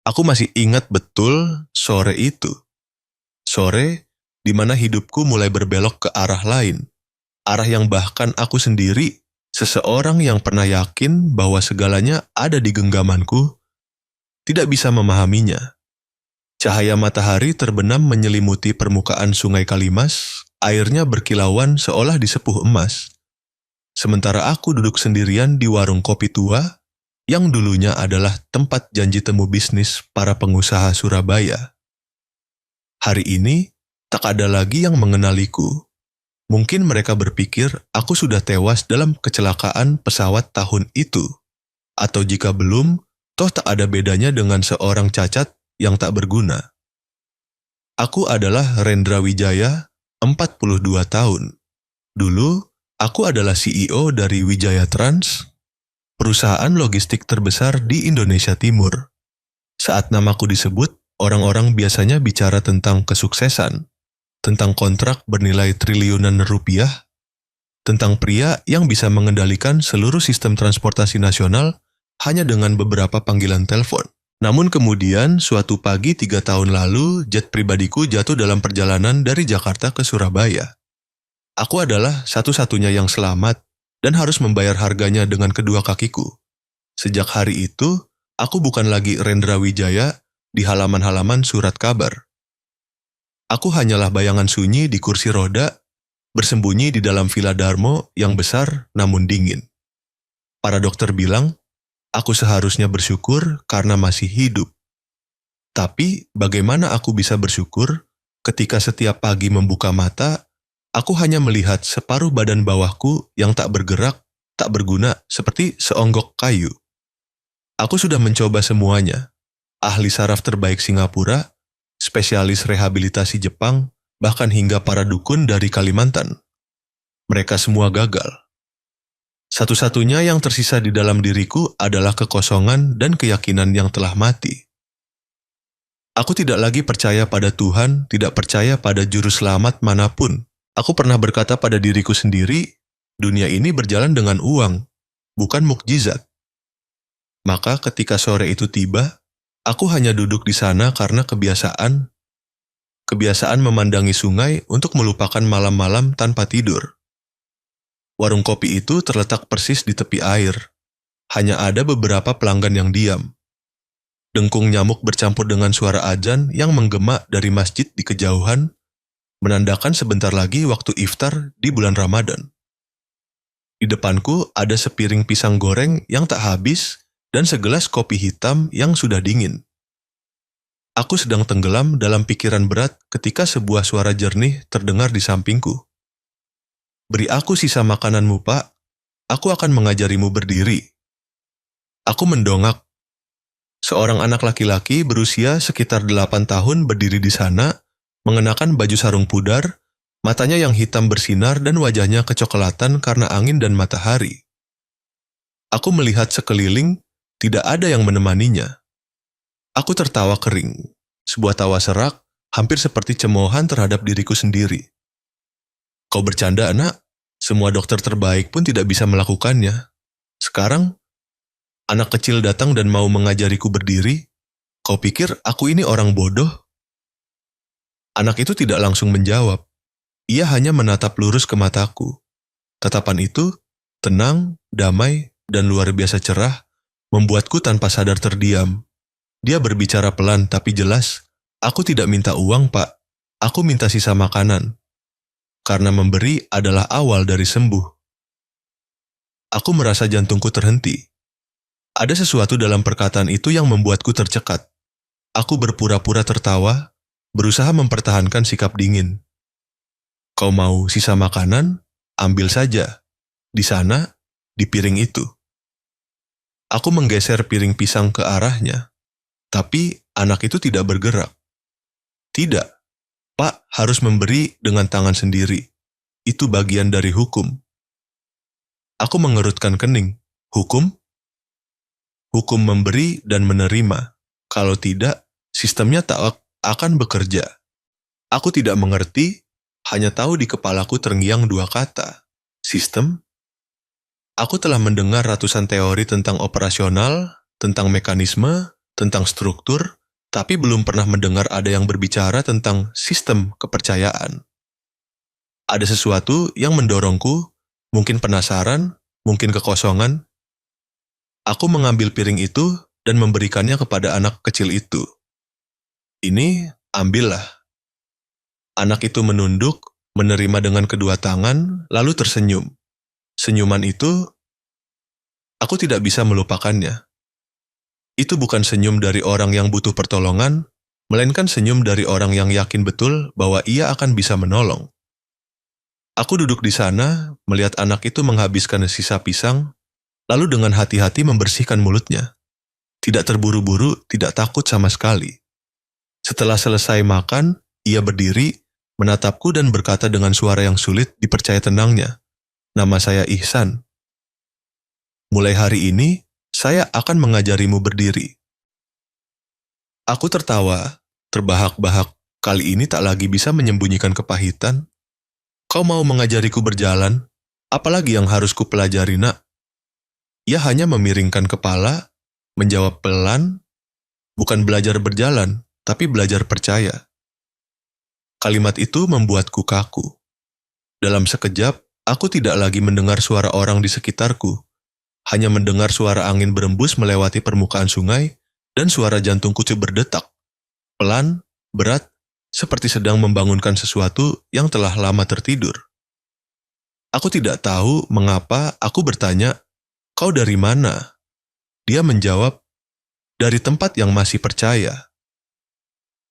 Aku masih ingat betul sore itu. Sore di mana hidupku mulai berbelok ke arah lain. Arah yang bahkan aku sendiri, seseorang yang pernah yakin bahwa segalanya ada di genggamanku, tidak bisa memahaminya. Cahaya matahari terbenam menyelimuti permukaan sungai Kalimas, airnya berkilauan seolah disepuh emas. Sementara aku duduk sendirian di warung kopi tua, yang dulunya adalah tempat janji temu bisnis para pengusaha Surabaya. Hari ini, tak ada lagi yang mengenaliku. Mungkin mereka berpikir aku sudah tewas dalam kecelakaan pesawat tahun itu. Atau jika belum, toh tak ada bedanya dengan seorang cacat yang tak berguna. Aku adalah Rendra Wijaya, 42 tahun. Dulu, aku adalah CEO dari Wijaya Trans, perusahaan logistik terbesar di Indonesia Timur. Saat namaku disebut, orang-orang biasanya bicara tentang kesuksesan, tentang kontrak bernilai triliunan rupiah, tentang pria yang bisa mengendalikan seluruh sistem transportasi nasional hanya dengan beberapa panggilan telepon. Namun kemudian, suatu pagi 3 tahun lalu, jet pribadiku jatuh dalam perjalanan dari Jakarta ke Surabaya. Aku adalah satu-satunya yang selamat dan harus membayar harganya dengan kedua kakiku. Sejak hari itu, aku bukan lagi Rendra Wijaya di halaman-halaman surat kabar. Aku hanyalah bayangan sunyi di kursi roda, bersembunyi di dalam Villa Darmo yang besar namun dingin. Para dokter bilang, aku seharusnya bersyukur karena masih hidup. Tapi, bagaimana aku bisa bersyukur ketika setiap pagi membuka mata, aku hanya melihat separuh badan bawahku yang tak bergerak, tak berguna seperti seonggok kayu. Aku sudah mencoba semuanya. Ahli saraf terbaik Singapura, spesialis rehabilitasi Jepang, bahkan hingga para dukun dari Kalimantan. Mereka semua gagal. Satu-satunya yang tersisa di dalam diriku adalah kekosongan dan keyakinan yang telah mati. Aku tidak lagi percaya pada Tuhan, tidak percaya pada juru selamat manapun. Aku pernah berkata pada diriku sendiri, dunia ini berjalan dengan uang, bukan mukjizat. Maka ketika sore itu tiba, aku hanya duduk di sana karena kebiasaan memandangi sungai untuk melupakan malam-malam tanpa tidur. Warung kopi itu terletak persis di tepi air. Hanya ada beberapa pelanggan yang diam. Dengkung nyamuk bercampur dengan suara azan yang menggema dari masjid di kejauhan, menandakan sebentar lagi waktu iftar di bulan Ramadan. Di depanku ada sepiring pisang goreng yang tak habis dan segelas kopi hitam yang sudah dingin. Aku sedang tenggelam dalam pikiran berat ketika sebuah suara jernih terdengar di sampingku. Beri aku sisa makananmu, Pak. Aku akan mengajarimu berdiri. Aku mendongak. Seorang anak laki-laki berusia sekitar 8 tahun berdiri di sana, mengenakan baju sarung pudar, matanya yang hitam bersinar dan wajahnya kecoklatan karena angin dan matahari. Aku melihat sekeliling, tidak ada yang menemaninya. Aku tertawa kering, sebuah tawa serak, hampir seperti cemoohan terhadap diriku sendiri. Kau bercanda, anak? Semua dokter terbaik pun tidak bisa melakukannya. Sekarang, anak kecil datang dan mau mengajariku berdiri. Kau pikir aku ini orang bodoh? Anak itu tidak langsung menjawab. Ia hanya menatap lurus ke mataku. Tatapan itu, tenang, damai, dan luar biasa cerah, membuatku tanpa sadar terdiam. Dia berbicara pelan tapi jelas. Aku tidak minta uang, Pak. Aku minta sisa makanan. Karena memberi adalah awal dari sembuh. Aku merasa jantungku terhenti. Ada sesuatu dalam perkataan itu yang membuatku tercekat. Aku berpura-pura tertawa, berusaha mempertahankan sikap dingin. Kau mau sisa makanan? Ambil saja. Di sana, di piring itu. Aku menggeser piring pisang ke arahnya. Tapi anak itu tidak bergerak. Tidak, Pak harus memberi dengan tangan sendiri. Itu bagian dari hukum. Aku mengerutkan kening. Hukum? Hukum memberi dan menerima. Kalau tidak, sistemnya tak akan bekerja. Aku tidak mengerti, hanya tahu di kepalaku terngiang dua kata. Sistem? Aku telah mendengar ratusan teori tentang operasional, tentang mekanisme, tentang struktur, tapi belum pernah mendengar ada yang berbicara tentang sistem kepercayaan. Ada sesuatu yang mendorongku, mungkin penasaran, mungkin kekosongan. Aku mengambil piring itu dan memberikannya kepada anak kecil itu. Ini, ambillah. Anak itu menunduk, menerima dengan kedua tangan, lalu tersenyum. Senyuman itu, aku tidak bisa melupakannya. Itu bukan senyum dari orang yang butuh pertolongan, melainkan senyum dari orang yang yakin betul bahwa ia akan bisa menolong. Aku duduk di sana, melihat anak itu menghabiskan sisa pisang, lalu dengan hati-hati membersihkan mulutnya. Tidak terburu-buru, tidak takut sama sekali. Setelah selesai makan, ia berdiri, menatapku dan berkata dengan suara yang sulit dipercaya tenangnya, "Nama saya Ihsan. Mulai hari ini, saya akan mengajarimu berdiri." Aku tertawa, terbahak-bahak. Kali ini tak lagi bisa menyembunyikan kepahitan. "Kau mau mengajariku berjalan? Apalagi yang harus kupelajari, nak?" Ia hanya memiringkan kepala, menjawab pelan, "Bukan belajar berjalan, tapi belajar percaya." Kalimat itu membuatku kaku. Dalam sekejap, aku tidak lagi mendengar suara orang di sekitarku, hanya mendengar suara angin berembus melewati permukaan sungai dan suara jantungku berdetak, pelan, berat, seperti sedang membangunkan sesuatu yang telah lama tertidur. Aku tidak tahu mengapa aku bertanya, "Kau dari mana?" Dia menjawab, "Dari tempat yang masih percaya."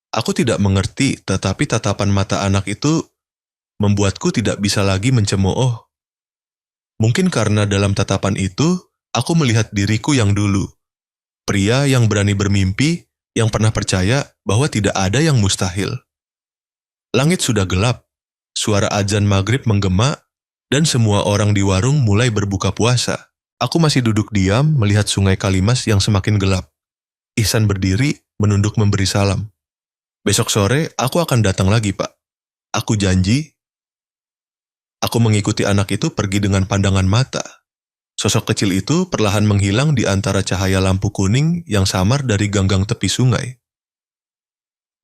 Aku tidak mengerti, tetapi tatapan mata anak itu membuatku tidak bisa lagi mencemooh. Mungkin karena dalam tatapan itu, aku melihat diriku yang dulu. Pria yang berani bermimpi, yang pernah percaya bahwa tidak ada yang mustahil. Langit sudah gelap, suara azan maghrib menggema, dan semua orang di warung mulai berbuka puasa. Aku masih duduk diam melihat sungai Kalimas yang semakin gelap. Ihsan berdiri, menunduk memberi salam. "Besok sore, aku akan datang lagi, Pak. Aku janji." Aku mengikuti anak itu pergi dengan pandangan mata. Sosok kecil itu perlahan menghilang di antara cahaya lampu kuning yang samar dari ganggang tepi sungai.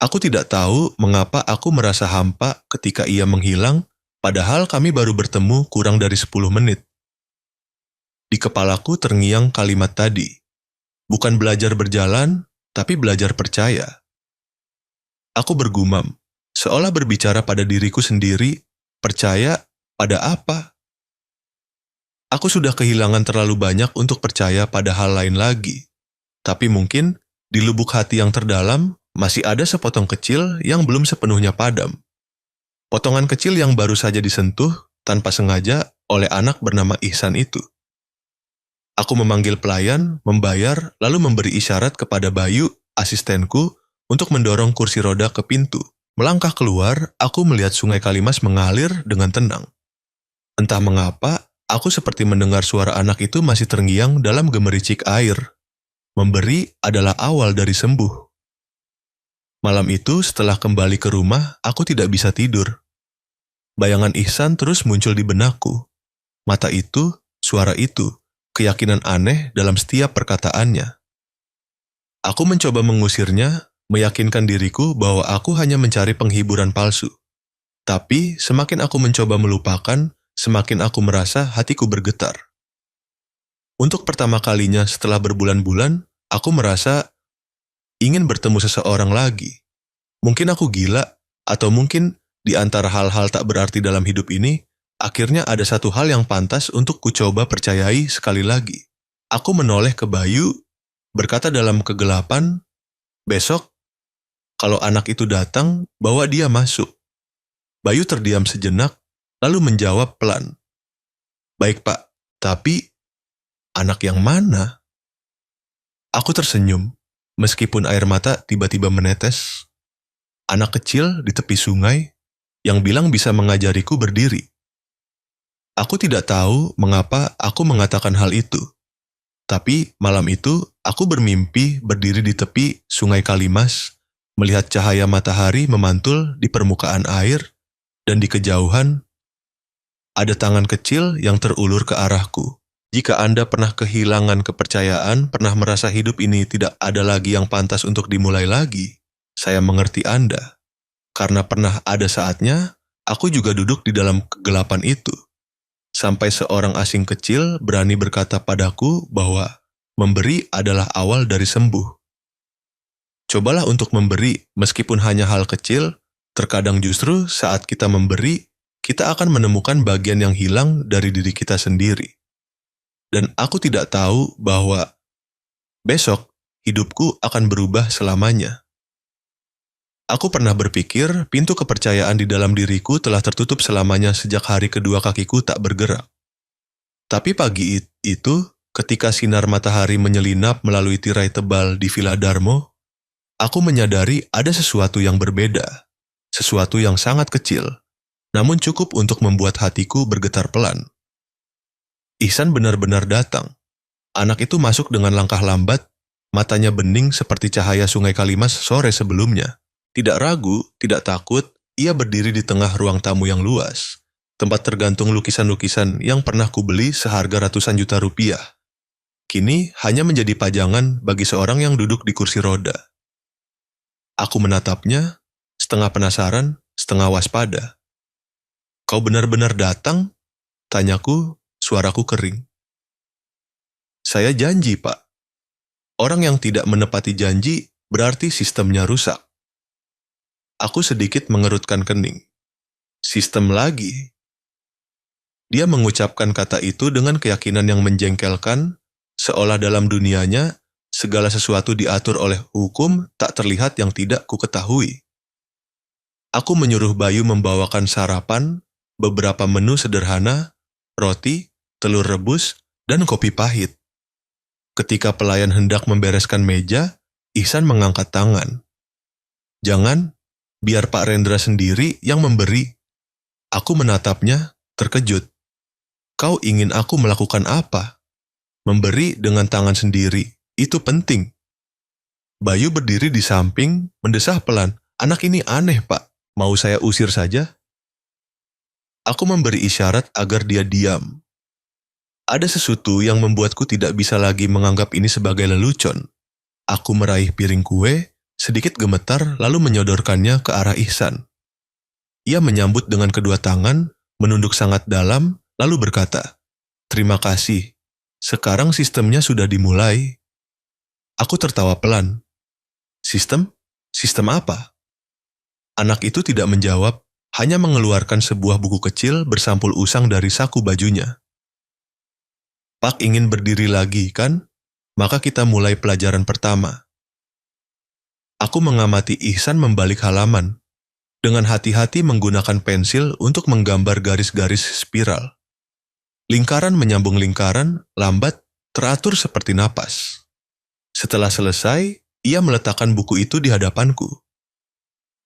Aku tidak tahu mengapa aku merasa hampa ketika ia menghilang, padahal kami baru bertemu kurang dari 10 menit. Di kepalaku terngiang kalimat tadi. Bukan belajar berjalan, tapi belajar percaya. Aku bergumam, seolah berbicara pada diriku sendiri, percaya pada apa? Aku sudah kehilangan terlalu banyak untuk percaya pada hal lain lagi. Tapi mungkin, di lubuk hati yang terdalam, masih ada sepotong kecil yang belum sepenuhnya padam. Potongan kecil yang baru saja disentuh, tanpa sengaja, oleh anak bernama Ihsan itu. Aku memanggil pelayan, membayar, lalu memberi isyarat kepada Bayu, asistenku, untuk mendorong kursi roda ke pintu. Melangkah keluar, aku melihat sungai Kalimas mengalir dengan tenang. Entah mengapa, aku seperti mendengar suara anak itu masih terngiang dalam gemericik air. Memberi adalah awal dari sembuh. Malam itu, setelah kembali ke rumah, aku tidak bisa tidur. Bayangan Ihsan terus muncul di benakku. Mata itu, suara itu, keyakinan aneh dalam setiap perkataannya. Aku mencoba mengusirnya, meyakinkan diriku bahwa aku hanya mencari penghiburan palsu. Tapi, semakin aku mencoba melupakan, semakin aku merasa hatiku bergetar. Untuk pertama kalinya setelah berbulan-bulan, aku merasa ingin bertemu seseorang lagi. Mungkin aku gila, atau mungkin di antara hal-hal tak berarti dalam hidup ini, akhirnya ada satu hal yang pantas untuk kucoba percayai sekali lagi. Aku menoleh ke Bayu, berkata dalam kegelapan, "Besok, kalau anak itu datang, bawa dia masuk." Bayu terdiam sejenak, lalu menjawab pelan, "Baik, Pak, tapi anak yang mana?" Aku tersenyum, meskipun air mata tiba-tiba menetes. Anak kecil di tepi sungai yang bilang bisa mengajariku berdiri. Aku tidak tahu mengapa aku mengatakan hal itu. Tapi malam itu aku bermimpi berdiri di tepi sungai Kalimas, melihat cahaya matahari memantul di permukaan air, dan di kejauhan ada tangan kecil yang terulur ke arahku. Jika Anda pernah kehilangan kepercayaan, pernah merasa hidup ini tidak ada lagi yang pantas untuk dimulai lagi, saya mengerti Anda. Karena pernah ada saatnya, aku juga duduk di dalam kegelapan itu. Sampai seorang asing kecil berani berkata padaku bahwa memberi adalah awal dari sembuh. Cobalah untuk memberi, meskipun hanya hal kecil, terkadang justru saat kita memberi, kita akan menemukan bagian yang hilang dari diri kita sendiri. Dan aku tidak tahu bahwa besok hidupku akan berubah selamanya. Aku pernah berpikir pintu kepercayaan di dalam diriku telah tertutup selamanya sejak hari kedua kakiku tak bergerak. Tapi pagi itu, ketika sinar matahari menyelinap melalui tirai tebal di Villa Darmo, aku menyadari ada sesuatu yang berbeda, sesuatu yang sangat kecil, namun cukup untuk membuat hatiku bergetar pelan. Ihsan benar-benar datang. Anak itu masuk dengan langkah lambat, matanya bening seperti cahaya sungai Kalimas sore sebelumnya. Tidak ragu, tidak takut, ia berdiri di tengah ruang tamu yang luas, tempat tergantung lukisan-lukisan yang pernah kubeli seharga ratusan juta rupiah. Kini hanya menjadi pajangan bagi seorang yang duduk di kursi roda. Aku menatapnya, setengah penasaran, setengah waspada. "Kau benar-benar datang?" tanyaku, suaraku kering. "Saya janji, Pak." Orang yang tidak menepati janji berarti sistemnya rusak. Aku sedikit mengerutkan kening. Sistem lagi. Dia mengucapkan kata itu dengan keyakinan yang menjengkelkan, seolah dalam dunianya segala sesuatu diatur oleh hukum tak terlihat yang tidak kuketahui. Aku menyuruh Bayu membawakan sarapan, beberapa menu sederhana, roti, telur rebus, dan kopi pahit. Ketika pelayan hendak membereskan meja, Ihsan mengangkat tangan. "Jangan, biar Pak Rendra sendiri yang memberi." Aku menatapnya, terkejut. "Kau ingin aku melakukan apa?" "Memberi dengan tangan sendiri, itu penting." Bayu berdiri di samping, mendesah pelan. "Anak ini aneh, Pak. Mau saya usir saja?" Aku memberi isyarat agar dia diam. Ada sesuatu yang membuatku tidak bisa lagi menganggap ini sebagai lelucon. Aku meraih piring kue, sedikit gemetar lalu menyodorkannya ke arah Ihsan. Ia menyambut dengan kedua tangan, menunduk sangat dalam, lalu berkata, "Terima kasih. Sekarang sistemnya sudah dimulai." Aku tertawa pelan. "Sistem? Sistem apa?" Anak itu tidak menjawab, hanya mengeluarkan sebuah buku kecil bersampul usang dari saku bajunya. "Pak ingin berdiri lagi, kan? Maka kita mulai pelajaran pertama." Aku mengamati Ihsan membalik halaman, dengan hati-hati menggunakan pensil untuk menggambar garis-garis spiral. Lingkaran menyambung lingkaran, lambat, teratur seperti napas. Setelah selesai, ia meletakkan buku itu di hadapanku.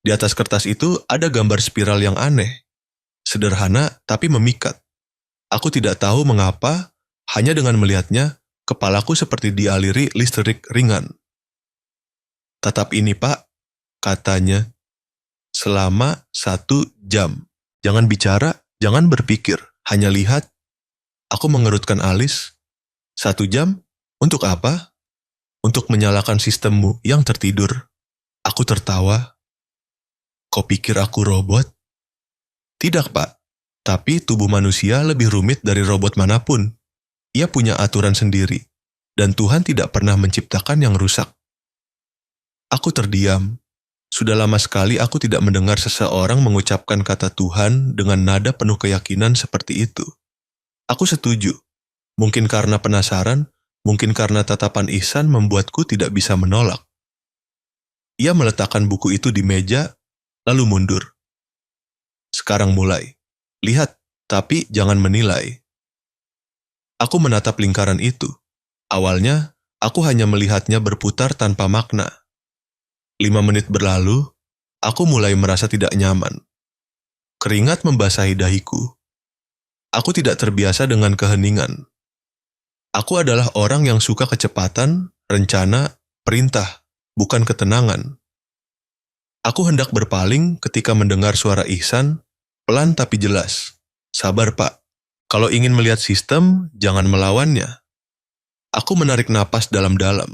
Di atas kertas itu ada gambar spiral yang aneh, sederhana tapi memikat. Aku tidak tahu mengapa, hanya dengan melihatnya, kepalaku seperti dialiri listrik ringan. "Tatap ini, Pak," katanya, "selama 1 jam. Jangan bicara, jangan berpikir, hanya lihat." Aku mengerutkan alis. 1 jam? Untuk apa? "Untuk menyalakan sistemmu yang tertidur." Aku tertawa. "Kau pikir aku robot?" "Tidak, Pak. Tapi tubuh manusia lebih rumit dari robot manapun. Ia punya aturan sendiri, dan Tuhan tidak pernah menciptakan yang rusak." Aku terdiam. Sudah lama sekali aku tidak mendengar seseorang mengucapkan kata Tuhan dengan nada penuh keyakinan seperti itu. Aku setuju. Mungkin karena penasaran, mungkin karena tatapan Ihsan membuatku tidak bisa menolak. Ia meletakkan buku itu di meja, lalu mundur. "Sekarang mulai. Lihat, tapi jangan menilai." Aku menatap lingkaran itu. Awalnya, aku hanya melihatnya berputar tanpa makna. 5 menit berlalu, aku mulai merasa tidak nyaman. Keringat membasahi dahiku. Aku tidak terbiasa dengan keheningan. Aku adalah orang yang suka kecepatan, rencana, perintah, bukan ketenangan. Aku hendak berpaling ketika mendengar suara Ihsan, pelan tapi jelas. "Sabar, Pak. Kalau ingin melihat sistem, jangan melawannya. Aku menarik napas dalam-dalam.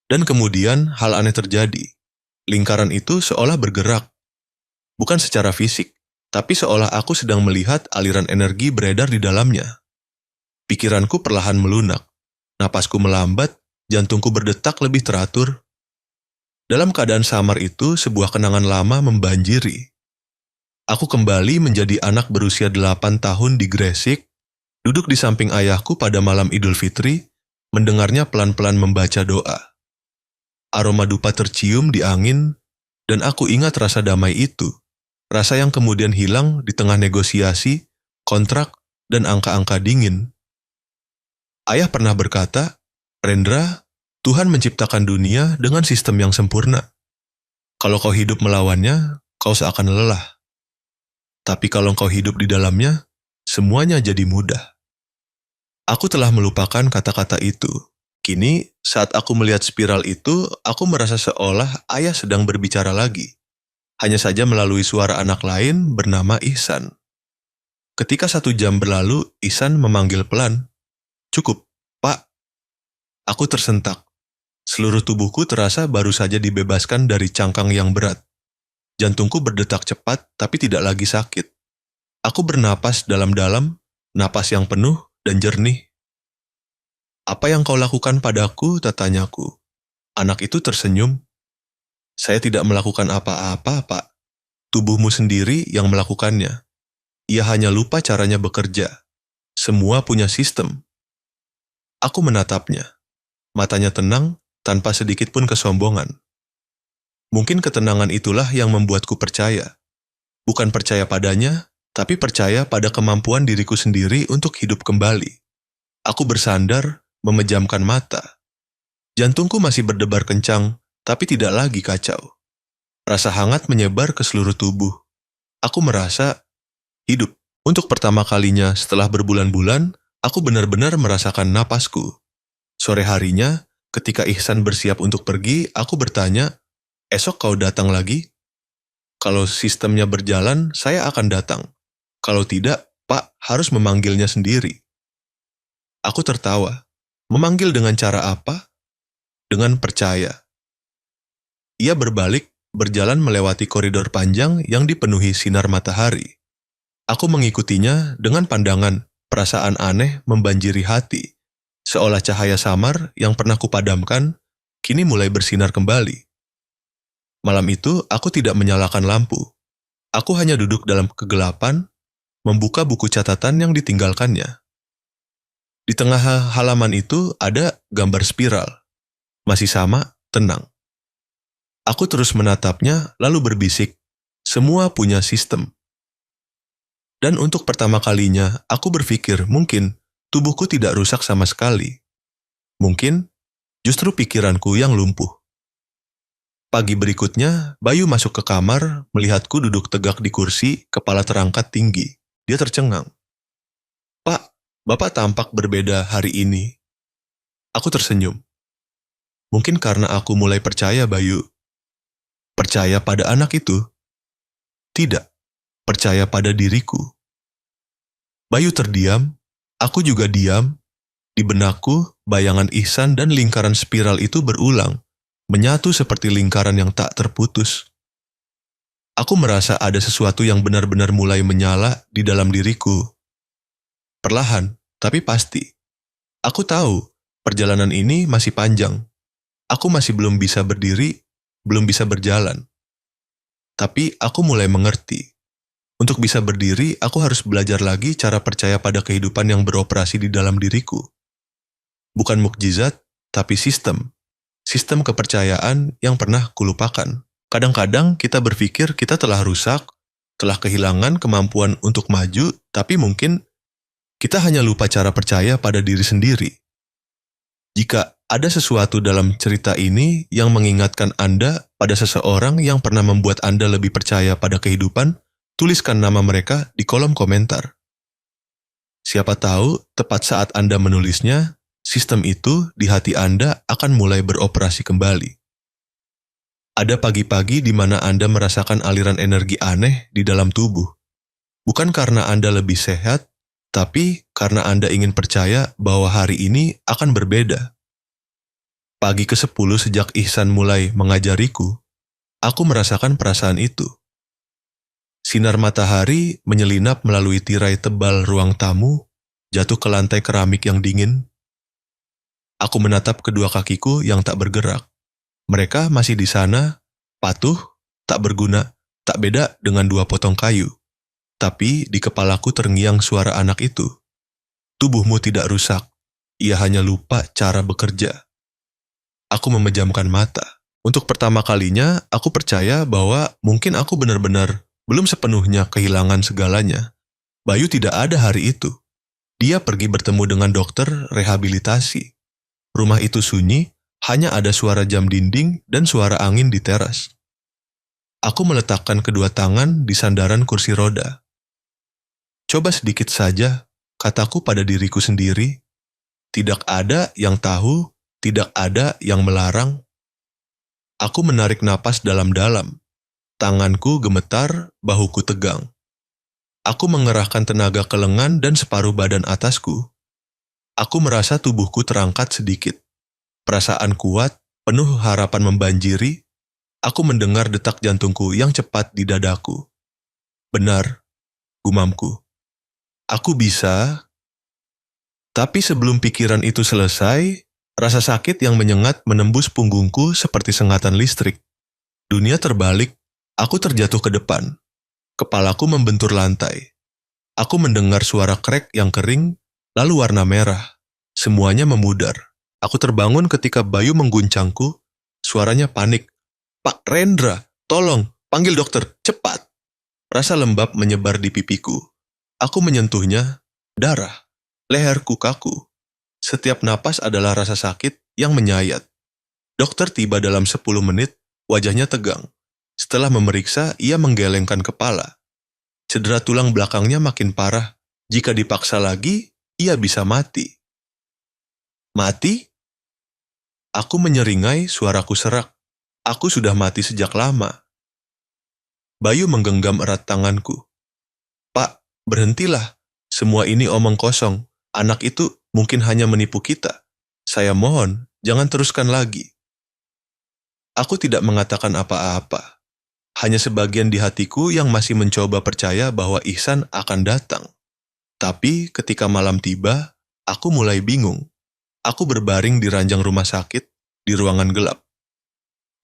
Dan kemudian hal aneh terjadi. Lingkaran itu seolah bergerak. Bukan secara fisik, tapi seolah aku sedang melihat aliran energi beredar di dalamnya. Pikiranku perlahan melunak. Napasku melambat, jantungku berdetak lebih teratur. Dalam keadaan samar itu, sebuah kenangan lama membanjiri. Aku kembali menjadi anak berusia 8 tahun di Gresik, duduk di samping ayahku pada malam Idul Fitri, mendengarnya pelan-pelan membaca doa. Aroma dupa tercium di angin, dan aku ingat rasa damai itu. Rasa yang kemudian hilang di tengah negosiasi, kontrak, dan angka-angka dingin. Ayah pernah berkata, "Rendra, Tuhan menciptakan dunia dengan sistem yang sempurna. Kalau kau hidup melawannya, kau seakan lelah. Tapi kalau kau hidup di dalamnya, semuanya jadi mudah." Aku telah melupakan kata-kata itu. Kini, saat aku melihat spiral itu, aku merasa seolah ayah sedang berbicara lagi. Hanya saja melalui suara anak lain bernama Ihsan. Ketika 1 jam berlalu, Ihsan memanggil pelan. "Cukup, Pak." Aku tersentak. Seluruh tubuhku terasa baru saja dibebaskan dari cangkang yang berat. Jantungku berdetak cepat, tapi tidak lagi sakit. Aku bernapas dalam-dalam, napas yang penuh dan jernih. "Apa yang kau lakukan padaku?" tatanyaku. Anak itu tersenyum. "Saya tidak melakukan apa-apa, Pak. Tubuhmu sendiri yang melakukannya. Ia hanya lupa caranya bekerja. Semua punya sistem." Aku menatapnya. Matanya tenang, tanpa sedikit pun kesombongan. Mungkin ketenangan itulah yang membuatku percaya. Bukan percaya padanya, tapi percaya pada kemampuan diriku sendiri untuk hidup kembali. Aku bersandar, memejamkan mata. Jantungku masih berdebar kencang, tapi tidak lagi kacau. Rasa hangat menyebar ke seluruh tubuh. Aku merasa hidup. Untuk pertama kalinya setelah berbulan-bulan, aku benar-benar merasakan napasku. Sore harinya, ketika Ihsan bersiap untuk pergi, aku bertanya, "Esok kau datang lagi?" "Kalau sistemnya berjalan, saya akan datang. Kalau tidak, Pak harus memanggilnya sendiri." Aku tertawa. Memanggil dengan cara apa? Dengan percaya. Ia berbalik, berjalan melewati koridor panjang yang dipenuhi sinar matahari. Aku mengikutinya dengan pandangan, perasaan aneh membanjiri hati. Seolah cahaya samar yang pernah kupadamkan, kini mulai bersinar kembali. Malam itu, aku tidak menyalakan lampu. Aku hanya duduk dalam kegelapan, membuka buku catatan yang ditinggalkannya. Di tengah halaman itu ada gambar spiral. Masih sama, tenang. Aku terus menatapnya, lalu berbisik, "Semua punya sistem." Dan untuk pertama kalinya, aku berpikir mungkin tubuhku tidak rusak sama sekali. Mungkin justru pikiranku yang lumpuh. Pagi berikutnya, Bayu masuk ke kamar, melihatku duduk tegak di kursi, kepala terangkat tinggi. Dia tercengang. "Pak, Bapak tampak berbeda hari ini." Aku tersenyum. Mungkin karena aku mulai percaya, Bayu. Percaya pada anak itu? Tidak, percaya pada diriku. Bayu terdiam, aku juga diam. Di benakku, bayangan Ihsan dan lingkaran spiral itu berulang, menyatu seperti lingkaran yang tak terputus. Aku merasa ada sesuatu yang benar-benar mulai menyala di dalam diriku. Perlahan, tapi pasti. Aku tahu, perjalanan ini masih panjang. Aku masih belum bisa berdiri, belum bisa berjalan. Tapi aku mulai mengerti. Untuk bisa berdiri, aku harus belajar lagi cara percaya pada kehidupan yang beroperasi di dalam diriku. Bukan mukjizat, tapi sistem. Sistem kepercayaan yang pernah kulupakan. Kadang-kadang kita berpikir kita telah rusak, telah kehilangan kemampuan untuk maju, tapi mungkin kita hanya lupa cara percaya pada diri sendiri. Jika ada sesuatu dalam cerita ini yang mengingatkan Anda pada seseorang yang pernah membuat Anda lebih percaya pada kehidupan, tuliskan nama mereka di kolom komentar. Siapa tahu, tepat saat Anda menulisnya, sistem itu di hati Anda akan mulai beroperasi kembali. Ada pagi-pagi di mana Anda merasakan aliran energi aneh di dalam tubuh. Bukan karena Anda lebih sehat, Tapi karena Anda ingin percaya bahwa hari ini akan berbeda. Pagi ke-10 sejak Ihsan mulai mengajariku, aku merasakan perasaan itu. Sinar matahari menyelinap melalui tirai tebal ruang tamu, jatuh ke lantai keramik yang dingin. Aku menatap kedua kakiku yang tak bergerak. Mereka masih di sana, patuh, tak berguna, tak beda dengan 2 potong kayu. Tapi di kepalaku terngiang suara anak itu. Tubuhmu tidak rusak, ia hanya lupa cara bekerja. Aku memejamkan mata. Untuk pertama kalinya, aku percaya bahwa mungkin aku benar-benar belum sepenuhnya kehilangan segalanya. Bayu tidak ada hari itu. Dia pergi bertemu dengan dokter rehabilitasi. Rumah itu sunyi, hanya ada suara jam dinding dan suara angin di teras. Aku meletakkan kedua tangan di sandaran kursi roda. Coba sedikit saja, kataku pada diriku sendiri. Tidak ada yang tahu, tidak ada yang melarang. Aku menarik napas dalam-dalam. Tanganku gemetar, bahuku tegang. Aku mengerahkan tenaga ke lengan dan separuh badan atasku. Aku merasa tubuhku terangkat sedikit. Perasaan kuat, penuh harapan membanjiri. Aku mendengar detak jantungku yang cepat di dadaku. Benar, gumamku. Aku bisa. Tapi sebelum pikiran itu selesai, rasa sakit yang menyengat menembus punggungku seperti sengatan listrik. Dunia terbalik, aku terjatuh ke depan. Kepalaku membentur lantai. Aku mendengar suara krek yang kering, lalu warna merah. Semuanya memudar. Aku terbangun ketika Bayu mengguncangku. Suaranya panik. "Pak Rendra, tolong, panggil dokter, cepat." Rasa lembab menyebar di pipiku. Aku menyentuhnya, darah, leherku kaku. Setiap napas adalah rasa sakit yang menyayat. Dokter tiba dalam 10 menit, wajahnya tegang. Setelah memeriksa, ia menggelengkan kepala. Cedera tulang belakangnya makin parah. Jika dipaksa lagi, ia bisa mati. Mati? Aku menyeringai, suaraku serak. Aku sudah mati sejak lama. Bayu menggenggam erat tanganku. "Pak, berhentilah. Semua ini omong kosong. Anak itu mungkin hanya menipu kita. Saya mohon, jangan teruskan lagi." Aku tidak mengatakan apa-apa. Hanya sebagian di hatiku yang masih mencoba percaya bahwa Ihsan akan datang. Tapi ketika malam tiba, aku mulai bingung. Aku berbaring di ranjang rumah sakit, di ruangan gelap.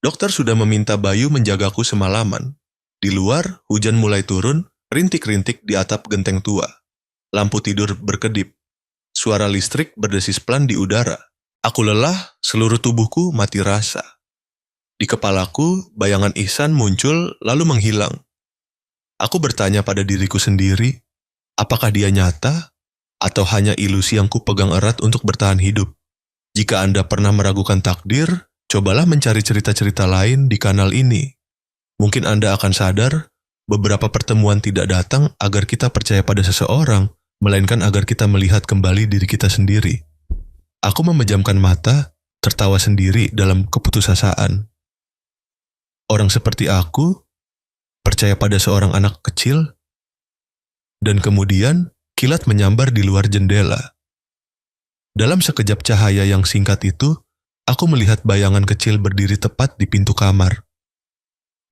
Dokter sudah meminta Bayu menjagaku semalaman. Di luar, hujan mulai turun, rintik-rintik di atap genteng tua. Lampu tidur berkedip. Suara listrik berdesis pelan di udara. Aku lelah, seluruh tubuhku mati rasa. Di kepalaku, bayangan Ihsan muncul lalu menghilang. Aku bertanya pada diriku sendiri, apakah dia nyata atau hanya ilusi yang kupegang erat untuk bertahan hidup? Jika Anda pernah meragukan takdir, cobalah mencari cerita-cerita lain di kanal ini. Mungkin Anda akan sadar, beberapa pertemuan tidak datang agar kita percaya pada seseorang, melainkan agar kita melihat kembali diri kita sendiri. Aku memejamkan mata, tertawa sendiri dalam keputusasaan. Orang seperti aku, percaya pada seorang anak kecil, dan kemudian kilat menyambar di luar jendela. Dalam sekejap cahaya yang singkat itu, aku melihat bayangan kecil berdiri tepat di pintu kamar.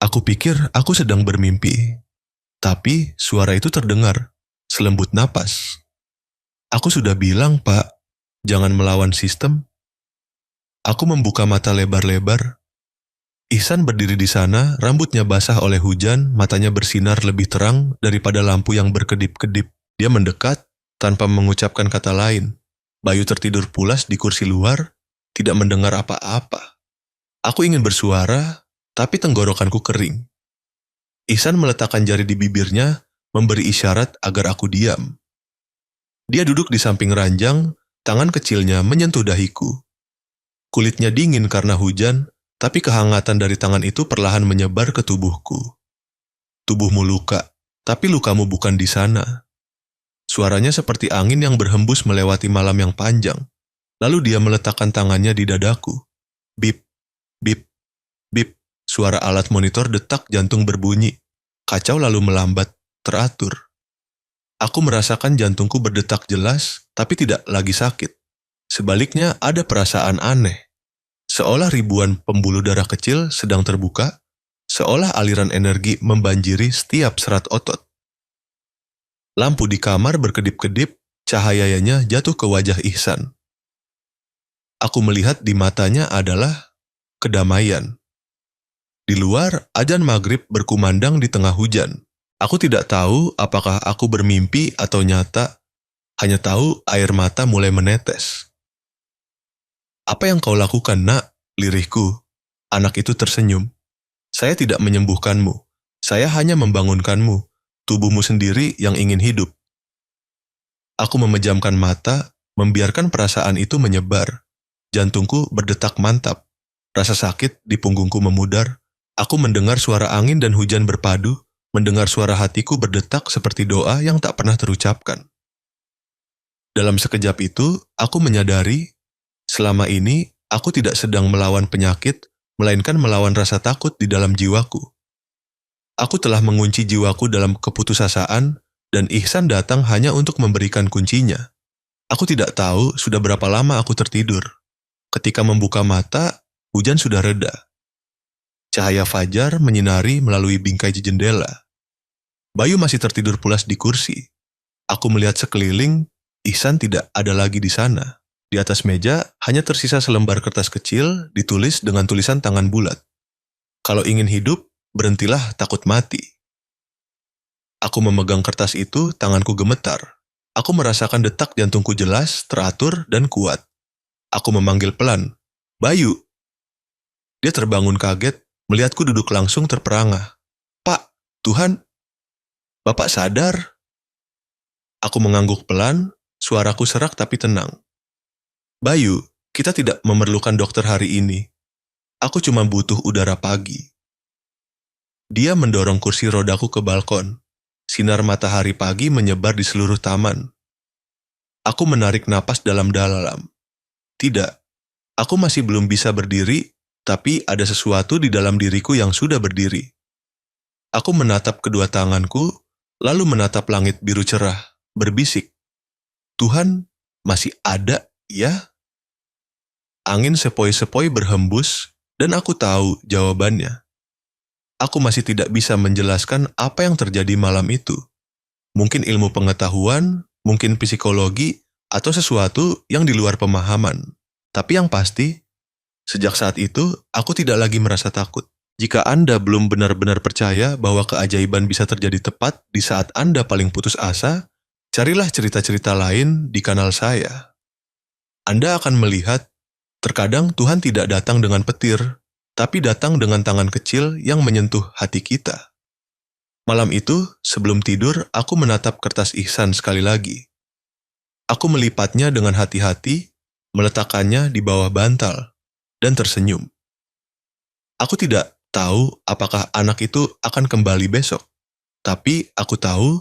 Aku pikir aku sedang bermimpi, tapi suara itu terdengar, selembut napas. Aku sudah bilang, Pak, jangan melawan sistem. Aku membuka mata lebar-lebar. Ihsan berdiri di sana, rambutnya basah oleh hujan, matanya bersinar lebih terang daripada lampu yang berkedip-kedip. Dia mendekat, tanpa mengucapkan kata lain. Bayu tertidur pulas di kursi luar, tidak mendengar apa-apa. Aku ingin bersuara, tapi tenggorokanku kering. Ihsan meletakkan jari di bibirnya, memberi isyarat agar aku diam. Dia duduk di samping ranjang, tangan kecilnya menyentuh dahiku. Kulitnya dingin karena hujan, tapi kehangatan dari tangan itu perlahan menyebar ke tubuhku. Tubuhmu luka, tapi lukamu bukan di sana. Suaranya seperti angin yang berhembus melewati malam yang panjang. Lalu dia meletakkan tangannya di dadaku. Bip, bip, bip. Suara alat monitor detak jantung berbunyi. Kacau lalu melambat, teratur. Aku merasakan jantungku berdetak jelas, tapi tidak lagi sakit. Sebaliknya ada perasaan aneh, seolah ribuan pembuluh darah kecil sedang terbuka, seolah aliran energi membanjiri setiap serat otot. Lampu di kamar berkedip-kedip, cahayanya jatuh ke wajah Ihsan. Aku melihat di matanya adalah kedamaian. Di luar, adzan maghrib berkumandang di tengah hujan. Aku tidak tahu apakah aku bermimpi atau nyata, hanya tahu air mata mulai menetes. "Apa yang kau lakukan, nak?" lirihku. Anak itu tersenyum. "Saya tidak menyembuhkanmu. Saya hanya membangunkanmu. Tubuhmu sendiri yang ingin hidup." Aku memejamkan mata, membiarkan perasaan itu menyebar. Jantungku berdetak mantap. Rasa sakit di punggungku memudar. Aku mendengar suara angin dan hujan berpadu, mendengar suara hatiku berdetak seperti doa yang tak pernah terucapkan. Dalam sekejap itu, aku menyadari, selama ini aku tidak sedang melawan penyakit, melainkan melawan rasa takut di dalam jiwaku. Aku telah mengunci jiwaku dalam keputusasaan, dan Ihsan datang hanya untuk memberikan kuncinya. Aku tidak tahu sudah berapa lama aku tertidur. Ketika membuka mata, hujan sudah reda. Cahaya fajar menyinari melalui bingkai jendela. Bayu masih tertidur pulas di kursi. Aku melihat sekeliling, Ihsan tidak ada lagi di sana. Di atas meja hanya tersisa selembar kertas kecil ditulis dengan tulisan tangan bulat. "Kalau ingin hidup, berhentilah takut mati." Aku memegang kertas itu, tanganku gemetar. Aku merasakan detak jantungku jelas, teratur, dan kuat. Aku memanggil pelan, "Bayu!" Dia terbangun kaget, melihatku duduk langsung terperangah. "Pak, Tuhan, Bapak sadar?" Aku mengangguk pelan, suaraku serak tapi tenang. "Bayu, kita tidak memerlukan dokter hari ini. Aku cuma butuh udara pagi." Dia mendorong kursi rodaku ke balkon. Sinar matahari pagi menyebar di seluruh taman. Aku menarik napas dalam-dalam. Tidak, aku masih belum bisa berdiri, tapi ada sesuatu di dalam diriku yang sudah berdiri. Aku menatap kedua tanganku, lalu menatap langit biru cerah, berbisik, "Tuhan masih ada, ya?" Angin sepoi-sepoi berhembus, dan aku tahu jawabannya. Aku masih tidak bisa menjelaskan apa yang terjadi malam itu. Mungkin ilmu pengetahuan, mungkin psikologi, atau sesuatu yang di luar pemahaman. Tapi yang pasti, sejak saat itu, aku tidak lagi merasa takut. Jika Anda belum benar-benar percaya bahwa keajaiban bisa terjadi tepat di saat Anda paling putus asa, carilah cerita-cerita lain di kanal saya. Anda akan melihat, terkadang Tuhan tidak datang dengan petir, tapi datang dengan tangan kecil yang menyentuh hati kita. Malam itu, sebelum tidur, aku menatap kertas Ihsan sekali lagi. Aku melipatnya dengan hati-hati, meletakkannya di bawah bantal, dan tersenyum. Aku tidak tahu apakah anak itu akan kembali besok, tapi aku tahu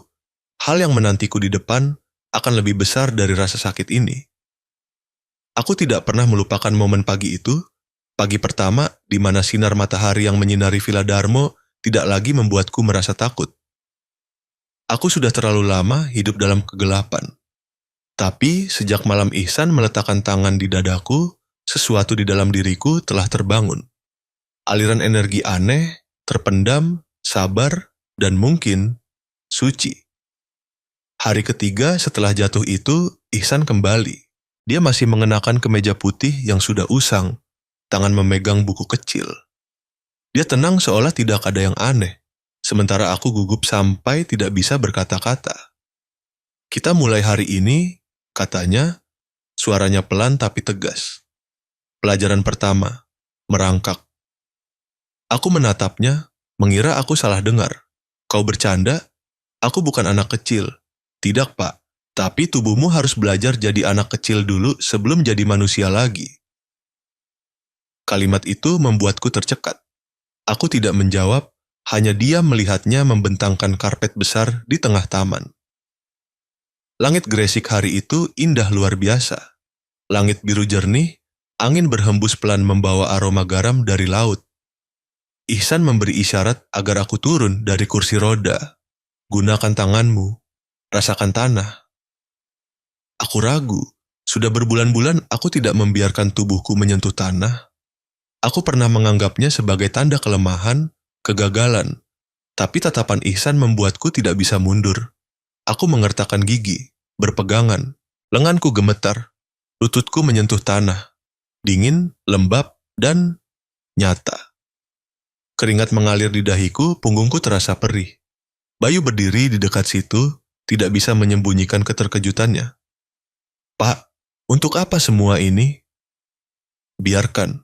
hal yang menantiku di depan akan lebih besar dari rasa sakit ini. Aku tidak pernah melupakan momen pagi itu, pagi pertama di mana sinar matahari yang menyinari Villa Darmo tidak lagi membuatku merasa takut. Aku sudah terlalu lama hidup dalam kegelapan. Tapi sejak malam Ihsan meletakkan tangan di dadaku, sesuatu di dalam diriku telah terbangun. Aliran energi aneh, terpendam, sabar, dan mungkin suci. Hari ketiga setelah jatuh itu, Ihsan kembali. Dia masih mengenakan kemeja putih yang sudah usang, tangan memegang buku kecil. Dia tenang seolah tidak ada yang aneh, sementara aku gugup sampai tidak bisa berkata-kata. "Kita mulai hari ini," katanya, suaranya pelan tapi tegas. "Pelajaran pertama, merangkak." Aku menatapnya, mengira aku salah dengar. "Kau bercanda? Aku bukan anak kecil." "Tidak, Pak. Tapi tubuhmu harus belajar jadi anak kecil dulu sebelum jadi manusia lagi." Kalimat itu membuatku tercekat. Aku tidak menjawab, hanya diam melihatnya membentangkan karpet besar di tengah taman. Langit gresik hari itu indah luar biasa. Langit biru jernih, angin berhembus pelan membawa aroma garam dari laut. Ihsan memberi isyarat agar aku turun dari kursi roda. "Gunakan tanganmu." Rasakan tanah. Aku ragu. Sudah berbulan-bulan aku tidak membiarkan tubuhku menyentuh tanah. Aku pernah menganggapnya sebagai tanda kelemahan, kegagalan. Tapi tatapan Ihsan membuatku tidak bisa mundur. Aku mengertakkan gigi, berpegangan. Lenganku gemetar. Lututku menyentuh tanah. Dingin, lembab, dan nyata. Keringat mengalir di dahiku, punggungku terasa perih. Bayu berdiri di dekat situ, tidak bisa menyembunyikan keterkejutannya. Pak, untuk apa semua ini? Biarkan.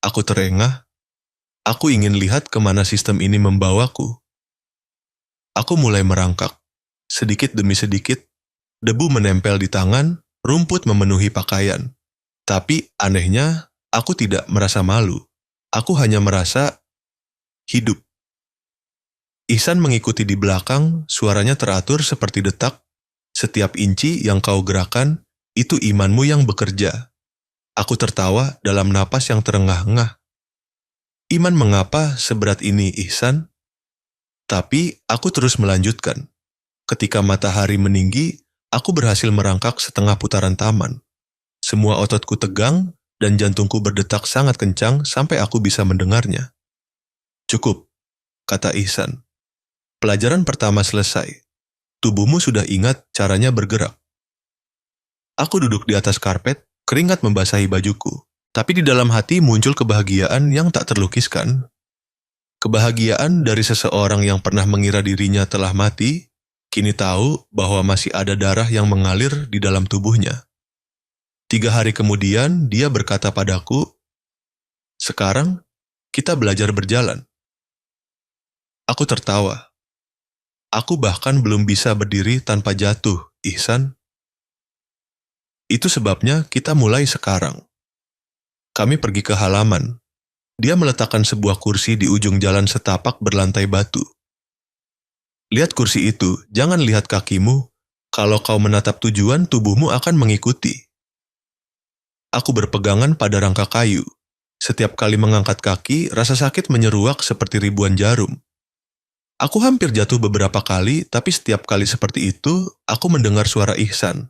Aku terengah. Aku ingin lihat kemana sistem ini membawaku. Aku mulai merangkak. Sedikit demi sedikit, debu menempel di tangan, rumput memenuhi pakaian. Tapi anehnya, aku tidak merasa malu. Aku hanya merasa hidup. Ihsan mengikuti di belakang, suaranya teratur seperti detak. Setiap inci yang kau gerakan, itu imanmu yang bekerja. Aku tertawa dalam napas yang terengah-engah. Iman mengapa seberat ini, Ihsan? Tapi aku terus melanjutkan. Ketika matahari meninggi, aku berhasil merangkak setengah putaran taman. Semua ototku tegang, dan jantungku berdetak sangat kencang sampai aku bisa mendengarnya. Cukup, kata Ihsan. Pelajaran pertama selesai. Tubuhmu sudah ingat caranya bergerak. Aku duduk di atas karpet, keringat membasahi bajuku. Tapi di dalam hati muncul kebahagiaan yang tak terlukiskan. Kebahagiaan dari seseorang yang pernah mengira dirinya telah mati, kini tahu bahwa masih ada darah yang mengalir di dalam tubuhnya. 3 hari kemudian, dia berkata padaku, "Sekarang, kita belajar berjalan." Aku tertawa. Aku bahkan belum bisa berdiri tanpa jatuh, Ihsan. Itu sebabnya kita mulai sekarang. Kami pergi ke halaman. Dia meletakkan sebuah kursi di ujung jalan setapak berlantai batu. Lihat kursi itu, jangan lihat kakimu. Kalau kau menatap tujuan, tubuhmu akan mengikuti. Aku berpegangan pada rangka kayu. Setiap kali mengangkat kaki, rasa sakit menyeruak seperti ribuan jarum. Aku hampir jatuh beberapa kali, tapi setiap kali seperti itu, aku mendengar suara Ihsan.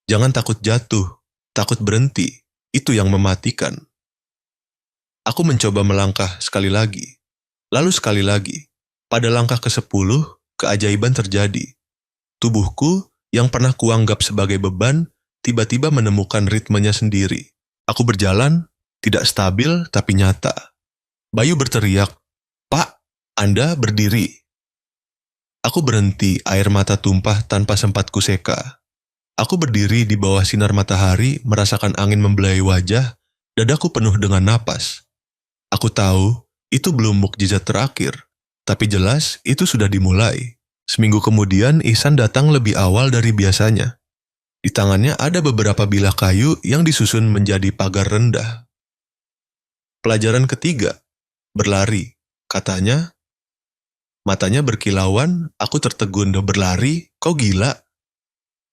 Jangan takut jatuh, takut berhenti. Itu yang mematikan. Aku mencoba melangkah sekali lagi. Lalu sekali lagi. Pada langkah ke-10, keajaiban terjadi. Tubuhku, yang pernah kuanggap sebagai beban, tiba-tiba menemukan ritmenya sendiri. Aku berjalan, tidak stabil tapi nyata. Bayu berteriak, "Pak, Anda berdiri." Aku berhenti, air mata tumpah tanpa sempat kuseka. Aku berdiri di bawah sinar matahari, merasakan angin membelai wajah, dadaku penuh dengan napas. Aku tahu, itu belum mukjizat terakhir, tapi jelas itu sudah dimulai. Seminggu kemudian, Ihsan datang lebih awal dari biasanya. Di tangannya ada beberapa bilah kayu yang disusun menjadi pagar rendah. Pelajaran ketiga, berlari, katanya. Matanya berkilauan, aku tertegun. Berlari, kau gila?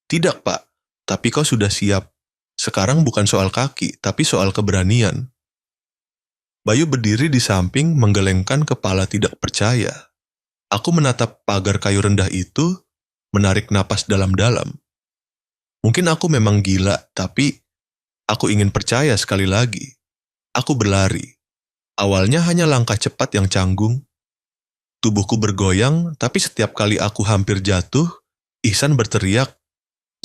Tidak, Pak, tapi kau sudah siap. Sekarang bukan soal kaki, tapi soal keberanian. Bayu berdiri di samping, menggelengkan kepala tidak percaya. Aku menatap pagar kayu rendah itu, menarik napas dalam-dalam. Mungkin aku memang gila, tapi aku ingin percaya sekali lagi. Aku berlari. Awalnya hanya langkah cepat yang canggung. Tubuhku bergoyang, tapi setiap kali aku hampir jatuh, Ihsan berteriak,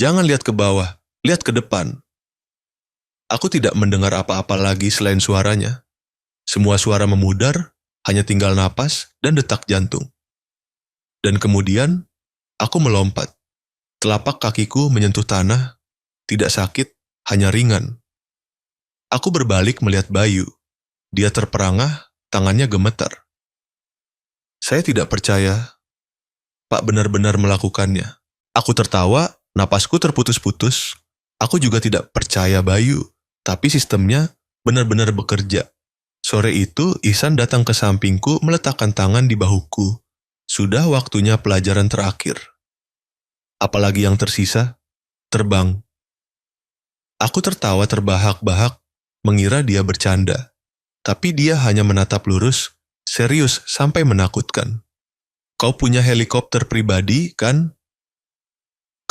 "Jangan lihat ke bawah, lihat ke depan." Aku tidak mendengar apa-apa lagi selain suaranya. Semua suara memudar, hanya tinggal napas dan detak jantung. Dan kemudian, aku melompat. Telapak kakiku menyentuh tanah, tidak sakit, hanya ringan. Aku berbalik melihat Bayu. Dia terperangah, tangannya gemetar. Saya tidak percaya, Pak benar-benar melakukannya. Aku tertawa, napasku terputus-putus. Aku juga tidak percaya Bayu, tapi sistemnya benar-benar bekerja. Sore itu, Ihsan datang ke sampingku meletakkan tangan di bahuku. Sudah waktunya pelajaran terakhir. Apalagi yang tersisa? Terbang. Aku tertawa terbahak-bahak, mengira dia bercanda. Tapi dia hanya menatap lurus, serius sampai menakutkan. Kau punya helikopter pribadi, kan?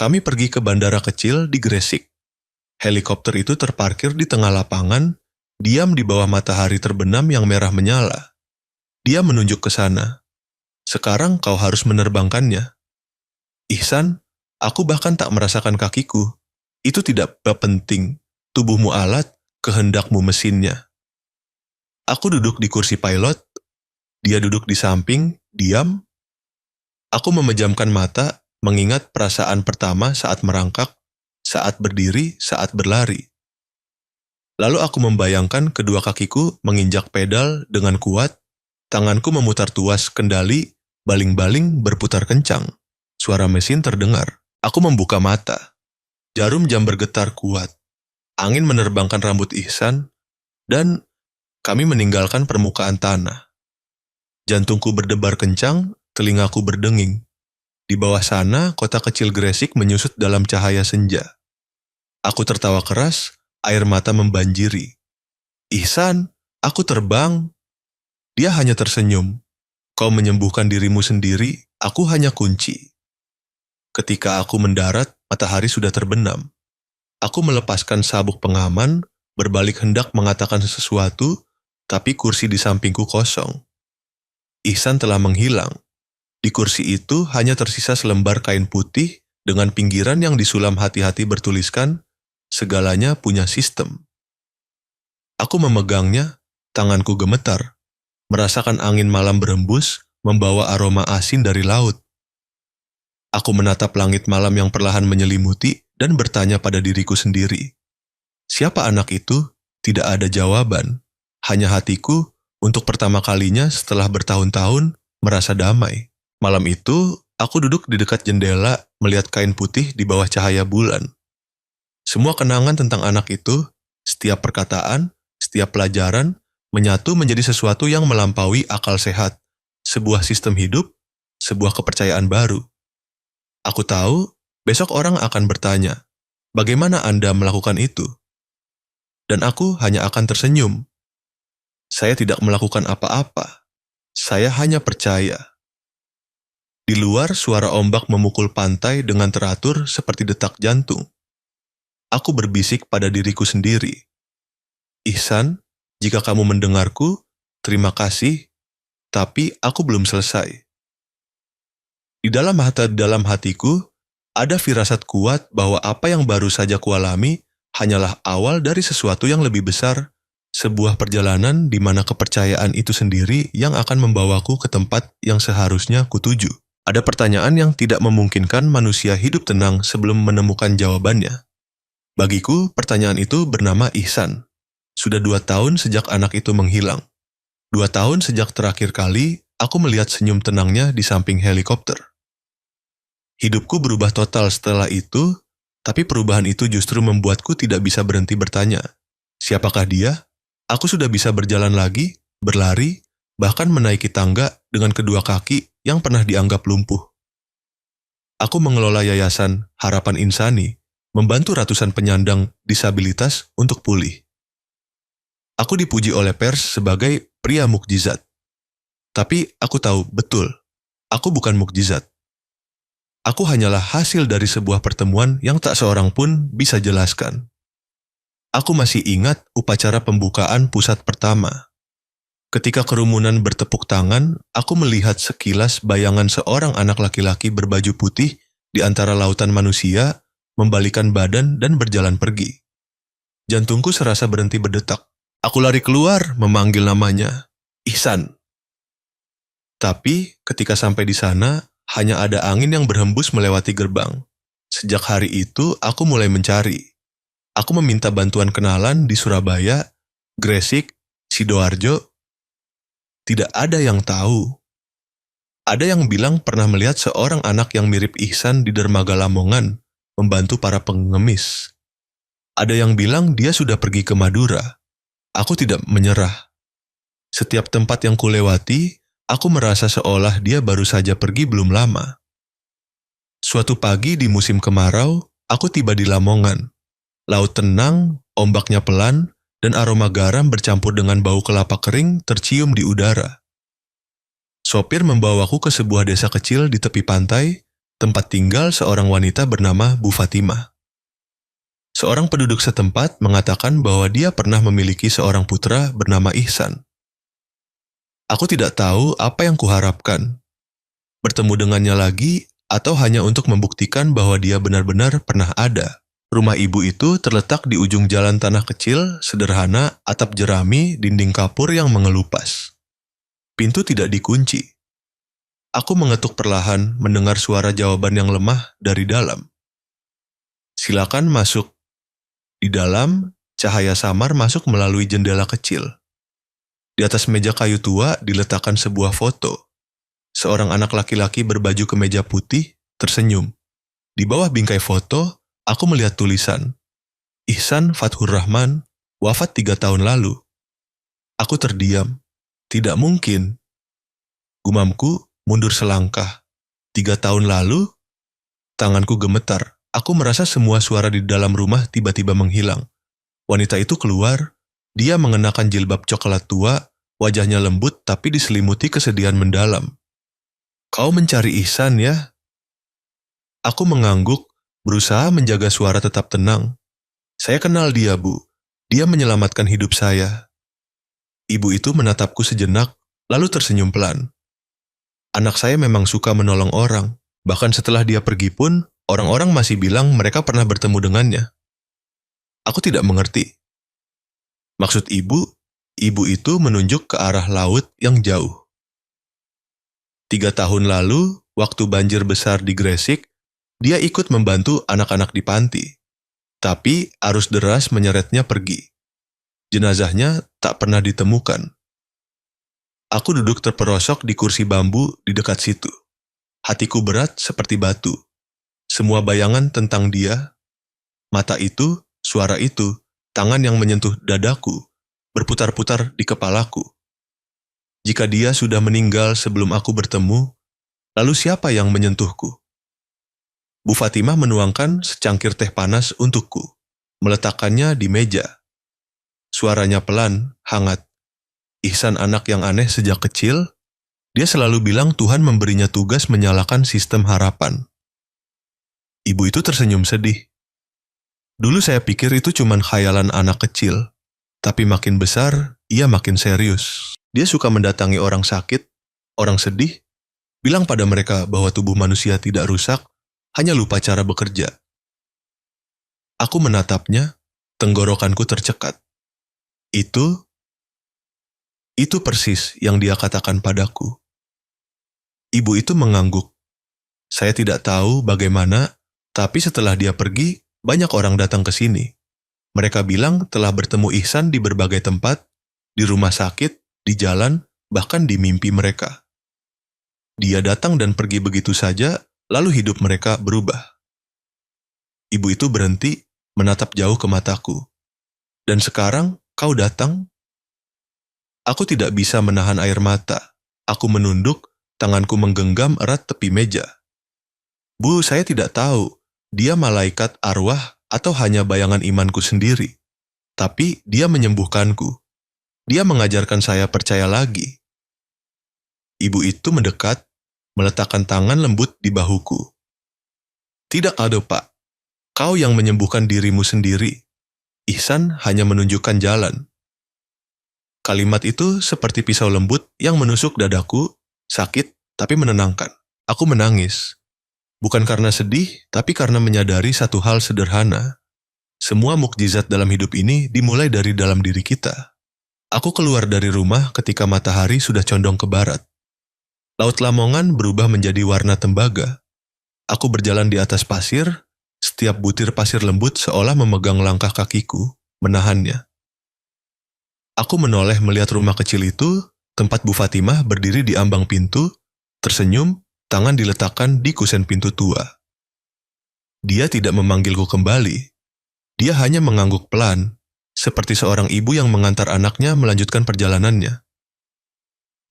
Kami pergi ke bandara kecil di Gresik. Helikopter itu terparkir di tengah lapangan, diam di bawah matahari terbenam yang merah menyala. Dia menunjuk ke sana. Sekarang kau harus menerbangkannya. Ihsan, aku bahkan tak merasakan kakiku. Itu tidak penting. Tubuhmu alat, kehendakmu mesinnya. Aku duduk di kursi pilot, dia duduk di samping, diam. Aku memejamkan mata, mengingat perasaan pertama saat merangkak, saat berdiri, saat berlari. Lalu aku membayangkan kedua kakiku menginjak pedal dengan kuat, tanganku memutar tuas kendali, baling-baling berputar kencang. Suara mesin terdengar. Aku membuka mata. Jarum jam bergetar kuat. Angin menerbangkan rambut Ihsan, dan kami meninggalkan permukaan tanah. Jantungku berdebar kencang, telingaku berdenging. Di bawah sana, kota kecil Gresik menyusut dalam cahaya senja. Aku tertawa keras, air mata membanjiri. Ihsan, aku terbang. Dia hanya tersenyum. Kau menyembuhkan dirimu sendiri, aku hanya kunci. Ketika aku mendarat, matahari sudah terbenam. Aku melepaskan sabuk pengaman, berbalik hendak mengatakan sesuatu, tapi kursi di sampingku kosong. Ihsan telah menghilang. Di kursi itu hanya tersisa selembar kain putih dengan pinggiran yang disulam hati-hati bertuliskan, segalanya punya sistem. Aku memegangnya, tanganku gemetar. Merasakan angin malam berembus, membawa aroma asin dari laut. Aku menatap langit malam yang perlahan menyelimuti dan bertanya pada diriku sendiri. Siapa anak itu? Tidak ada jawaban. Hanya hatiku, untuk pertama kalinya setelah bertahun-tahun, merasa damai. Malam itu, aku duduk di dekat jendela, melihat kain putih di bawah cahaya bulan. Semua kenangan tentang anak itu, setiap perkataan, setiap pelajaran, menyatu menjadi sesuatu yang melampaui akal sehat. Sebuah sistem hidup, sebuah kepercayaan baru. Aku tahu, besok orang akan bertanya, bagaimana Anda melakukan itu? Dan aku hanya akan tersenyum. Saya tidak melakukan apa-apa. Saya hanya percaya. Di luar, suara ombak memukul pantai dengan teratur seperti detak jantung. Aku berbisik pada diriku sendiri. Ihsan, jika kamu mendengarku, terima kasih, tapi aku belum selesai. Di dalam hatiku, ada firasat kuat bahwa apa yang baru saja kualami hanyalah awal dari sesuatu yang lebih besar, sebuah perjalanan di mana kepercayaan itu sendiri yang akan membawaku ke tempat yang seharusnya kutuju. Ada pertanyaan yang tidak memungkinkan manusia hidup tenang sebelum menemukan jawabannya. Bagiku, pertanyaan itu bernama Ihsan. Sudah 2 tahun sejak anak itu menghilang. 2 tahun sejak terakhir kali aku melihat senyum tenangnya di samping helikopter. Hidupku berubah total setelah itu, tapi perubahan itu justru membuatku tidak bisa berhenti bertanya. Siapakah dia? Aku sudah bisa berjalan lagi, berlari, bahkan menaiki tangga dengan kedua kaki yang pernah dianggap lumpuh. Aku mengelola yayasan Harapan Insani, membantu ratusan penyandang disabilitas untuk pulih. Aku dipuji oleh pers sebagai pria mukjizat. Tapi aku tahu betul, aku bukan mukjizat. Aku hanyalah hasil dari sebuah pertemuan yang tak seorang pun bisa jelaskan. Aku masih ingat upacara pembukaan pusat pertama. Ketika kerumunan bertepuk tangan, aku melihat sekilas bayangan seorang anak laki-laki berbaju putih di antara lautan manusia, membalikan badan dan berjalan pergi. Jantungku serasa berhenti berdetak. Aku lari keluar, memanggil namanya, Ihsan. Tapi ketika sampai di sana, hanya ada angin yang berhembus melewati gerbang. Sejak hari itu, aku mulai mencari. Aku meminta bantuan kenalan di Surabaya, Gresik, Sidoarjo. Tidak ada yang tahu. Ada yang bilang pernah melihat seorang anak yang mirip Ihsan di dermaga Lamongan, membantu para pengemis. Ada yang bilang dia sudah pergi ke Madura. Aku tidak menyerah. Setiap tempat yang kulewati, aku merasa seolah dia baru saja pergi belum lama. Suatu pagi di musim kemarau, aku tiba di Lamongan. Laut tenang, ombaknya pelan, dan aroma garam bercampur dengan bau kelapa kering tercium di udara. Sopir membawaku ke sebuah desa kecil di tepi pantai, tempat tinggal seorang wanita bernama Bu Fatimah. Seorang penduduk setempat mengatakan bahwa dia pernah memiliki seorang putra bernama Ihsan. Aku tidak tahu apa yang kuharapkan, bertemu dengannya lagi atau hanya untuk membuktikan bahwa dia benar-benar pernah ada. Rumah ibu itu terletak di ujung jalan tanah kecil, sederhana, atap jerami, dinding kapur yang mengelupas. Pintu tidak dikunci. Aku mengetuk perlahan mendengar suara jawaban yang lemah dari dalam. Silakan masuk. Di dalam, cahaya samar masuk melalui jendela kecil. Di atas meja kayu tua diletakkan sebuah foto. Seorang anak laki-laki berbaju kemeja putih tersenyum. Di bawah bingkai foto, aku melihat tulisan, Ihsan Fathur Rahman, wafat 3 tahun lalu. Aku terdiam. Tidak mungkin. Gumamku mundur selangkah. 3 tahun lalu? Tanganku gemetar. Aku merasa semua suara di dalam rumah tiba-tiba menghilang. Wanita itu keluar. Dia mengenakan jilbab coklat tua, wajahnya lembut tapi diselimuti kesedihan mendalam. Kau mencari Ihsan ya? Aku mengangguk, berusaha menjaga suara tetap tenang. Saya kenal dia, Bu. Dia menyelamatkan hidup saya. Ibu itu menatapku sejenak, lalu tersenyum pelan. Anak saya memang suka menolong orang. Bahkan setelah dia pergi pun, orang-orang masih bilang mereka pernah bertemu dengannya. Aku tidak mengerti. Maksud ibu itu menunjuk ke arah laut yang jauh. 3 tahun lalu, waktu banjir besar di Gresik, dia ikut membantu anak-anak di panti. Tapi arus deras menyeretnya pergi. Jenazahnya tak pernah ditemukan. Aku duduk terperosok di kursi bambu di dekat situ. Hatiku berat seperti batu. Semua bayangan tentang dia, mata itu, suara itu, tangan yang menyentuh dadaku, berputar-putar di kepalaku. Jika dia sudah meninggal sebelum aku bertemu, lalu siapa yang menyentuhku? Bu Fatimah menuangkan secangkir teh panas untukku, meletakkannya di meja. Suaranya pelan, hangat. Ihsan anak yang aneh sejak kecil, dia selalu bilang Tuhan memberinya tugas menyalakan sistem harapan. Ibu itu tersenyum sedih. Dulu saya pikir itu cuma khayalan anak kecil, tapi makin besar, ia makin serius. Dia suka mendatangi orang sakit, orang sedih, bilang pada mereka bahwa tubuh manusia tidak rusak, hanya lupa cara bekerja. Aku menatapnya, tenggorokanku tercekat. Itu persis yang dia katakan padaku. Ibu itu mengangguk. Saya tidak tahu bagaimana, tapi setelah dia pergi, banyak orang datang ke sini. Mereka bilang telah bertemu Ihsan di berbagai tempat, di rumah sakit, di jalan, bahkan di mimpi mereka. Dia datang dan pergi begitu saja, lalu hidup mereka berubah. Ibu itu berhenti, menatap jauh ke mataku. Dan sekarang, kau datang? Aku tidak bisa menahan air mata. Aku menunduk, tanganku menggenggam erat tepi meja. Bu, saya tidak tahu, dia malaikat arwah atau hanya bayangan imanku sendiri. Tapi dia menyembuhkanku. Dia mengajarkan saya percaya lagi. Ibu itu mendekat, meletakkan tangan lembut di bahuku. Tidak ada, Pak. Kau yang menyembuhkan dirimu sendiri. Ihsan hanya menunjukkan jalan. Kalimat itu seperti pisau lembut yang menusuk dadaku, sakit tapi menenangkan. Aku menangis. Bukan karena sedih, tapi karena menyadari satu hal sederhana. Semua mukjizat dalam hidup ini dimulai dari dalam diri kita. Aku keluar dari rumah ketika matahari sudah condong ke barat. Laut Lamongan berubah menjadi warna tembaga. Aku berjalan di atas pasir, setiap butir pasir lembut seolah memegang langkah kakiku, menahannya. Aku menoleh melihat rumah kecil itu, tempat Bu Fatimah berdiri di ambang pintu, tersenyum, tangan diletakkan di kusen pintu tua. Dia tidak memanggilku kembali. Dia hanya mengangguk pelan, seperti seorang ibu yang mengantar anaknya melanjutkan perjalanannya.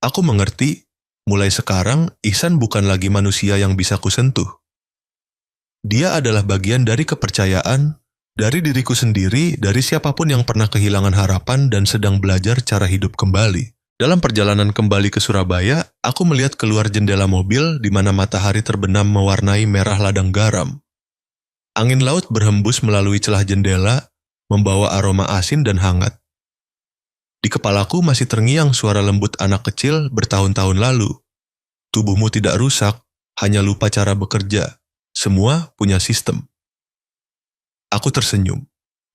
Aku mengerti, mulai sekarang Ihsan bukan lagi manusia yang bisa kusentuh. Dia adalah bagian dari kepercayaan, dari diriku sendiri, dari siapapun yang pernah kehilangan harapan dan sedang belajar cara hidup kembali. Dalam perjalanan kembali ke Surabaya, aku melihat keluar jendela mobil di mana matahari terbenam mewarnai merah ladang garam. Angin laut berhembus melalui celah jendela, membawa aroma asin dan hangat. Di kepalaku masih terngiang suara lembut anak kecil bertahun-tahun lalu. Tubuhmu tidak rusak, hanya lupa cara bekerja. Semua punya sistem. Aku tersenyum.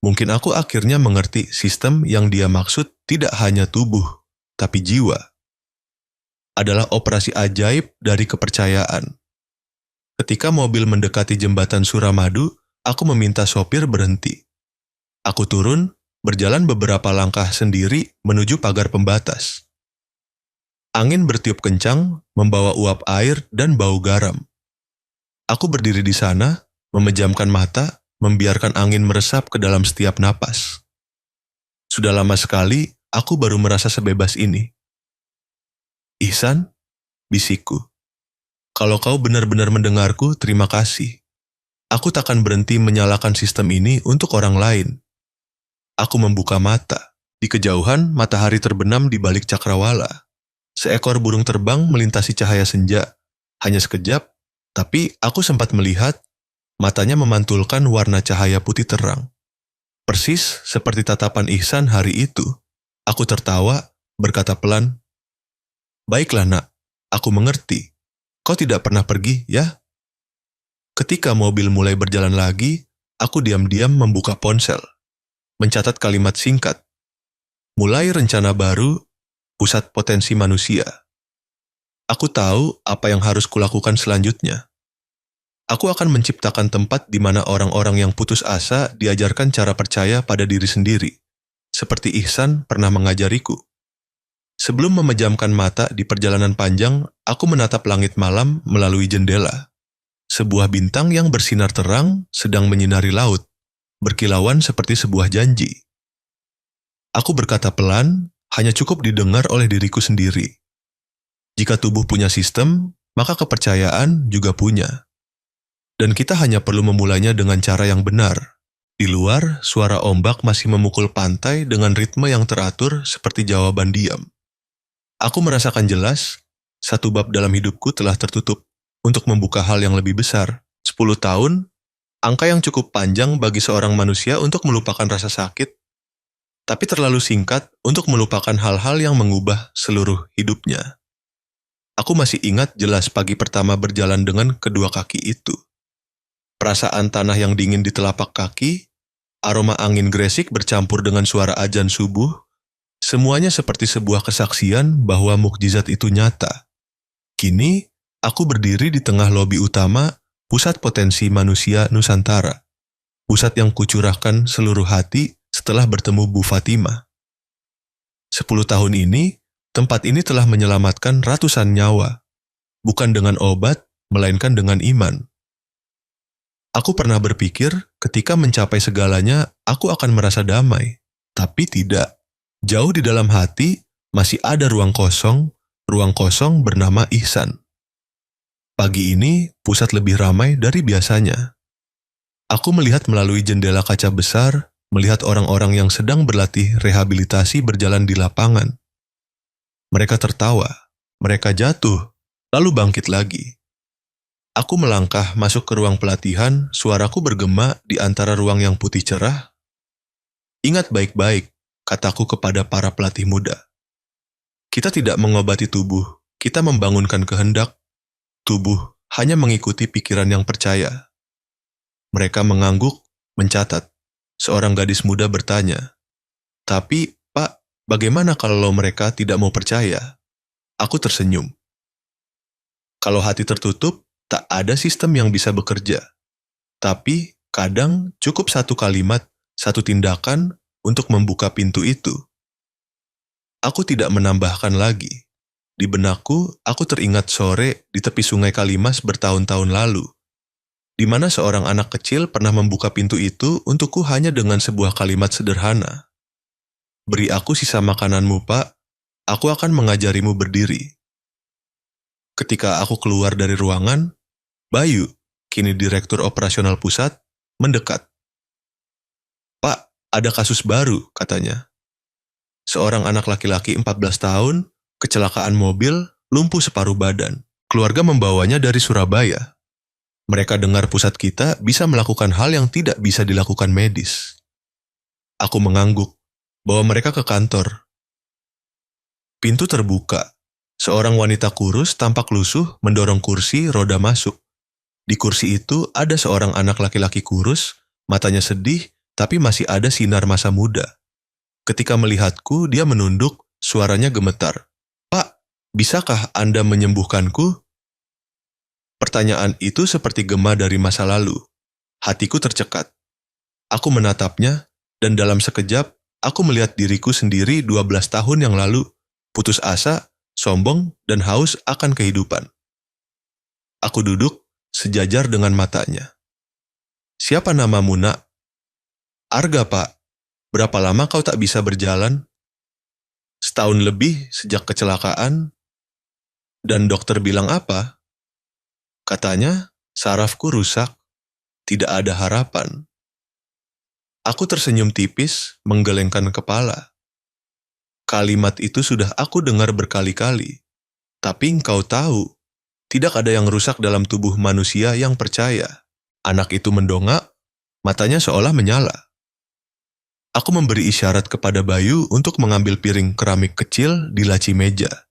Mungkin aku akhirnya mengerti sistem yang dia maksud tidak hanya tubuh, tapi jiwa. Adalah operasi ajaib dari kepercayaan. Ketika mobil mendekati jembatan Suramadu, aku meminta sopir berhenti. Aku turun, berjalan beberapa langkah sendiri menuju pagar pembatas. Angin bertiup kencang, membawa uap air dan bau garam. Aku berdiri di sana, memejamkan mata, membiarkan angin meresap ke dalam setiap napas. Sudah lama sekali, aku baru merasa sebebas ini. "Ihsan," bisikku. "Kalau kau benar-benar mendengarku, terima kasih. Aku takkan berhenti menyalakan sistem ini untuk orang lain." Aku membuka mata. Di kejauhan, matahari terbenam di balik cakrawala. Seekor burung terbang melintasi cahaya senja. Hanya sekejap, tapi aku sempat melihat, matanya memantulkan warna cahaya putih terang. Persis seperti tatapan Ihsan hari itu. Aku tertawa, berkata pelan, "Baiklah nak, aku mengerti. Kau tidak pernah pergi, ya?" Ketika mobil mulai berjalan lagi, aku diam-diam membuka ponsel. Mencatat kalimat singkat. Mulai rencana baru, pusat potensi manusia. Aku tahu apa yang harus kulakukan selanjutnya. Aku akan menciptakan tempat di mana orang-orang yang putus asa diajarkan cara percaya pada diri sendiri, seperti Ihsan pernah mengajariku. Sebelum memejamkan mata di perjalanan panjang, aku menatap langit malam melalui jendela. Sebuah bintang yang bersinar terang sedang menyinari laut, berkilauan seperti sebuah janji. Aku berkata pelan, hanya cukup didengar oleh diriku sendiri. Jika tubuh punya sistem, maka kepercayaan juga punya. Dan kita hanya perlu memulainya dengan cara yang benar. Di luar, suara ombak masih memukul pantai dengan ritme yang teratur seperti jawaban diam. Aku merasakan jelas, satu bab dalam hidupku telah tertutup untuk membuka hal yang lebih besar. 10 tahun, angka yang cukup panjang bagi seorang manusia untuk melupakan rasa sakit, tapi terlalu singkat untuk melupakan hal-hal yang mengubah seluruh hidupnya. Aku masih ingat jelas pagi pertama berjalan dengan kedua kaki itu. Perasaan tanah yang dingin di telapak kaki, aroma angin gresik bercampur dengan suara adzan subuh, semuanya seperti sebuah kesaksian bahwa mukjizat itu nyata. Kini, aku berdiri di tengah lobi utama Pusat Potensi Manusia Nusantara. Pusat yang kucurahkan seluruh hati setelah bertemu Bu Fatimah. 10 tahun ini, tempat ini telah menyelamatkan ratusan nyawa. Bukan dengan obat, melainkan dengan iman. Aku pernah berpikir, ketika mencapai segalanya, aku akan merasa damai. Tapi tidak. Jauh di dalam hati, masih ada ruang kosong bernama Ihsan. Pagi ini, pusat lebih ramai dari biasanya. Aku melihat melalui jendela kaca besar, melihat orang-orang yang sedang berlatih rehabilitasi berjalan di lapangan. Mereka tertawa, mereka jatuh, lalu bangkit lagi. Aku melangkah masuk ke ruang pelatihan, suaraku bergema di antara ruang yang putih cerah. "Ingat baik-baik," kataku kepada para pelatih muda. "Kita tidak mengobati tubuh, kita membangunkan kehendak. Tubuh hanya mengikuti pikiran yang percaya." Mereka mengangguk, mencatat. Seorang gadis muda bertanya, "Tapi, Pak, bagaimana kalau mereka tidak mau percaya?" Aku tersenyum. Kalau hati tertutup, tak ada sistem yang bisa bekerja. Tapi, kadang cukup satu kalimat, satu tindakan untuk membuka pintu itu. Aku tidak menambahkan lagi. Di benakku, aku teringat sore di tepi sungai Kalimas bertahun-tahun lalu, di mana seorang anak kecil pernah membuka pintu itu untukku hanya dengan sebuah kalimat sederhana. "Beri aku sisa makananmu, Pak. Aku akan mengajarimu berdiri." Ketika aku keluar dari ruangan, Bayu, kini Direktur Operasional Pusat, mendekat. "Pak, ada kasus baru," katanya. Seorang anak laki-laki 14 tahun Kecelakaan mobil, lumpuh separuh badan. Keluarga membawanya dari Surabaya. Mereka dengar pusat kita bisa melakukan hal yang tidak bisa dilakukan medis. Aku mengangguk, bawa mereka ke kantor. Pintu terbuka. Seorang wanita kurus tampak lusuh mendorong kursi roda masuk. Di kursi itu ada seorang anak laki-laki kurus, matanya sedih, tapi masih ada sinar masa muda. Ketika melihatku, dia menunduk, suaranya gemetar. "Pak, bisakah Anda menyembuhkanku?" Pertanyaan itu seperti gema dari masa lalu. Hatiku tercekat. Aku menatapnya, dan dalam sekejap, aku melihat diriku sendiri 12 tahun yang lalu, putus asa, sombong, dan haus akan kehidupan. Aku duduk, sejajar dengan matanya. "Siapa namamu, Nak?" "Arga, Pak. Berapa lama kau tak bisa berjalan?" "Setahun lebih sejak kecelakaan." "Dan dokter bilang apa?" "Katanya, sarafku rusak. Tidak ada harapan." Aku tersenyum tipis, menggelengkan kepala. Kalimat itu sudah aku dengar berkali-kali. Tapi engkau tahu, tidak ada yang rusak dalam tubuh manusia yang percaya. Anak itu mendongak, matanya seolah menyala. Aku memberi isyarat kepada Bayu untuk mengambil piring keramik kecil di laci meja.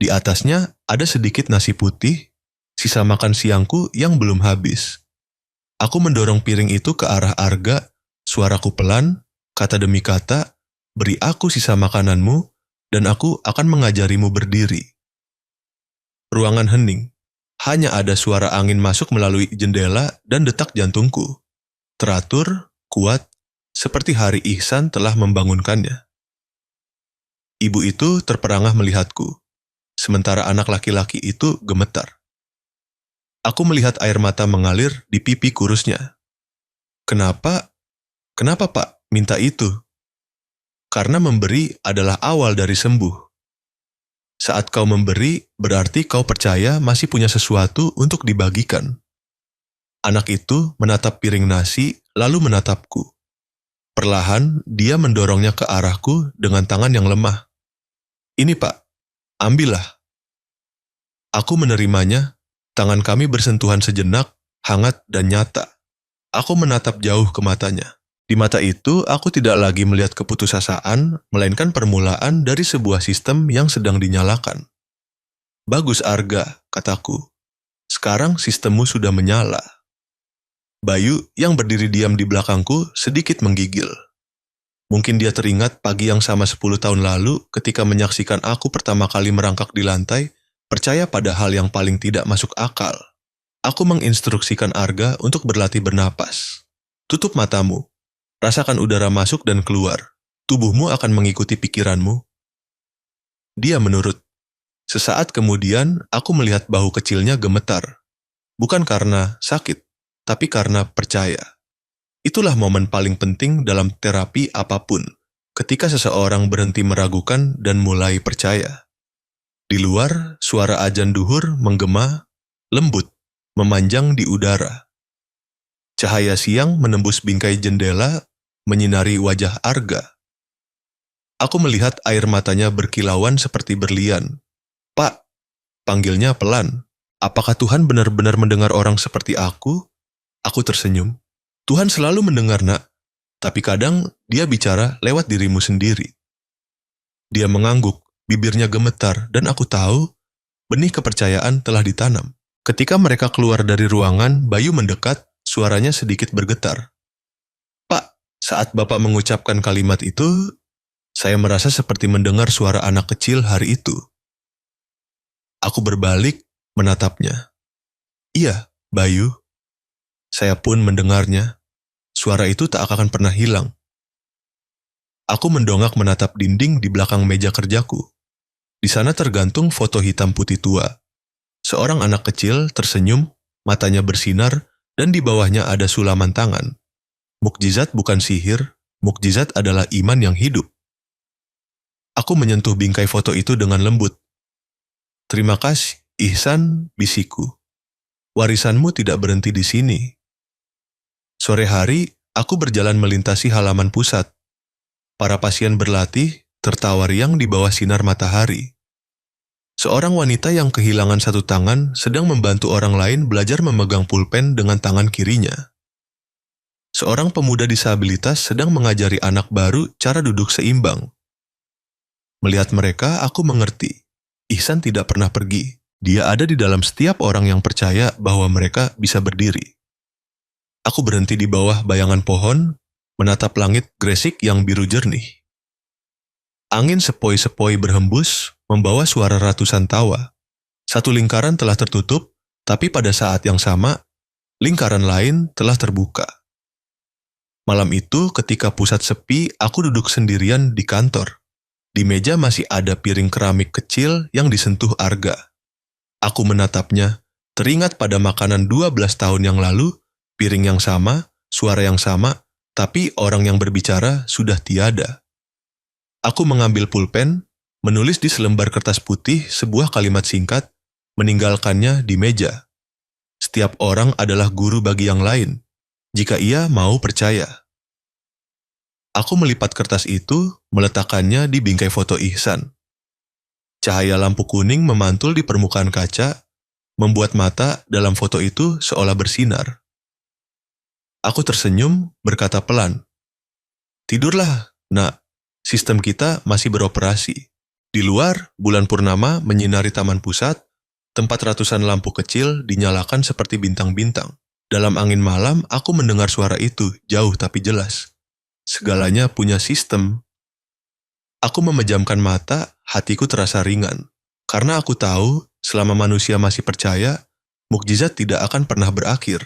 Di atasnya ada sedikit nasi putih, sisa makan siangku yang belum habis. Aku mendorong piring itu ke arah Arga, suaraku pelan, kata demi kata, "Beri aku sisa makananmu, dan aku akan mengajarimu berdiri." Ruangan hening. Hanya ada suara angin masuk melalui jendela dan detak jantungku. Teratur, kuat, seperti hari Ihsan telah membangunkannya. Ibu itu terperangah melihatku, sementara anak laki-laki itu gemetar. Aku melihat air mata mengalir di pipi kurusnya. "Kenapa? Kenapa, Pak, minta itu?" "Karena memberi adalah awal dari sembuh. Saat kau memberi, berarti kau percaya masih punya sesuatu untuk dibagikan." Anak itu menatap piring nasi, lalu menatapku. Perlahan, dia mendorongnya ke arahku dengan tangan yang lemah. "Ini, Pak, ambillah." Aku menerimanya, tangan kami bersentuhan sejenak, hangat dan nyata. Aku menatap jauh ke matanya. Di mata itu, aku tidak lagi melihat keputusasaan, melainkan permulaan dari sebuah sistem yang sedang dinyalakan. "Bagus, Arga," kataku. "Sekarang sistemmu sudah menyala." Bayu yang berdiri diam di belakangku sedikit menggigil. Mungkin dia teringat pagi yang sama 10 tahun lalu ketika menyaksikan aku pertama kali merangkak di lantai, percaya pada hal yang paling tidak masuk akal. Aku menginstruksikan Arga untuk berlatih bernapas. "Tutup matamu. Rasakan udara masuk dan keluar. Tubuhmu akan mengikuti pikiranmu." Dia menurut. Sesaat kemudian, aku melihat bahu kecilnya gemetar. Bukan karena sakit, tapi karena percaya. Itulah momen paling penting dalam terapi apapun, ketika seseorang berhenti meragukan dan mulai percaya. Di luar, suara azan duhur menggema, lembut, memanjang di udara. Cahaya siang menembus bingkai jendela, menyinari wajah Arga. Aku melihat air matanya berkilauan seperti berlian. "Pak," panggilnya pelan. "Apakah Tuhan benar-benar mendengar orang seperti aku?" Aku tersenyum. "Tuhan selalu mendengar, Nak. Tapi kadang dia bicara lewat dirimu sendiri." Dia mengangguk, bibirnya gemetar, dan aku tahu benih kepercayaan telah ditanam. Ketika mereka keluar dari ruangan, Bayu mendekat, suaranya sedikit bergetar. "Pak," saat Bapak mengucapkan kalimat itu, saya merasa seperti mendengar suara anak kecil hari itu. Aku berbalik, menatapnya. "Iya, Bayu." Saya pun mendengarnya. Suara itu tak akan pernah hilang. Aku mendongak menatap dinding di belakang meja kerjaku. Di sana tergantung foto hitam putih tua. Seorang anak kecil tersenyum, matanya bersinar, dan di bawahnya ada sulaman tangan. Mukjizat bukan sihir, mukjizat adalah iman yang hidup. Aku menyentuh bingkai foto itu dengan lembut. "Terima kasih, Ihsan," bisiku. "Warisanmu tidak berhenti di sini." Sore hari, aku berjalan melintasi halaman pusat. Para pasien berlatih, tertawa riang di bawah sinar matahari. Seorang wanita yang kehilangan satu tangan sedang membantu orang lain belajar memegang pulpen dengan tangan kirinya. Seorang pemuda disabilitas sedang mengajari anak baru cara duduk seimbang. Melihat mereka, aku mengerti. Ihsan tidak pernah pergi. Dia ada di dalam setiap orang yang percaya bahwa mereka bisa berdiri. Aku berhenti di bawah bayangan pohon, menatap langit gresik yang biru jernih. Angin sepoi-sepoi berhembus, membawa suara ratusan tawa. Satu lingkaran telah tertutup, tapi pada saat yang sama, lingkaran lain telah terbuka. Malam itu, ketika pusat sepi, aku duduk sendirian di kantor. Di meja masih ada piring keramik kecil yang disentuh arga. Aku menatapnya, teringat pada makanan 12 tahun yang lalu, piring yang sama, suara yang sama, tapi orang yang berbicara sudah tiada. Aku mengambil pulpen, menulis di selembar kertas putih sebuah kalimat singkat, meninggalkannya di meja. Setiap orang adalah guru bagi yang lain, jika ia mau percaya. Aku melipat kertas itu, meletakkannya di bingkai foto Ihsan. Cahaya lampu kuning memantul di permukaan kaca, membuat mata dalam foto itu seolah bersinar. Aku tersenyum, berkata pelan, "Tidurlah, nak. Sistem kita masih beroperasi." Di luar, bulan purnama menyinari taman pusat, tempat ratusan lampu kecil dinyalakan seperti bintang-bintang. Dalam angin malam, aku mendengar suara itu, jauh tapi jelas. Segalanya punya sistem. Aku memejamkan mata, hatiku terasa ringan. Karena aku tahu, selama manusia masih percaya, mukjizat tidak akan pernah berakhir.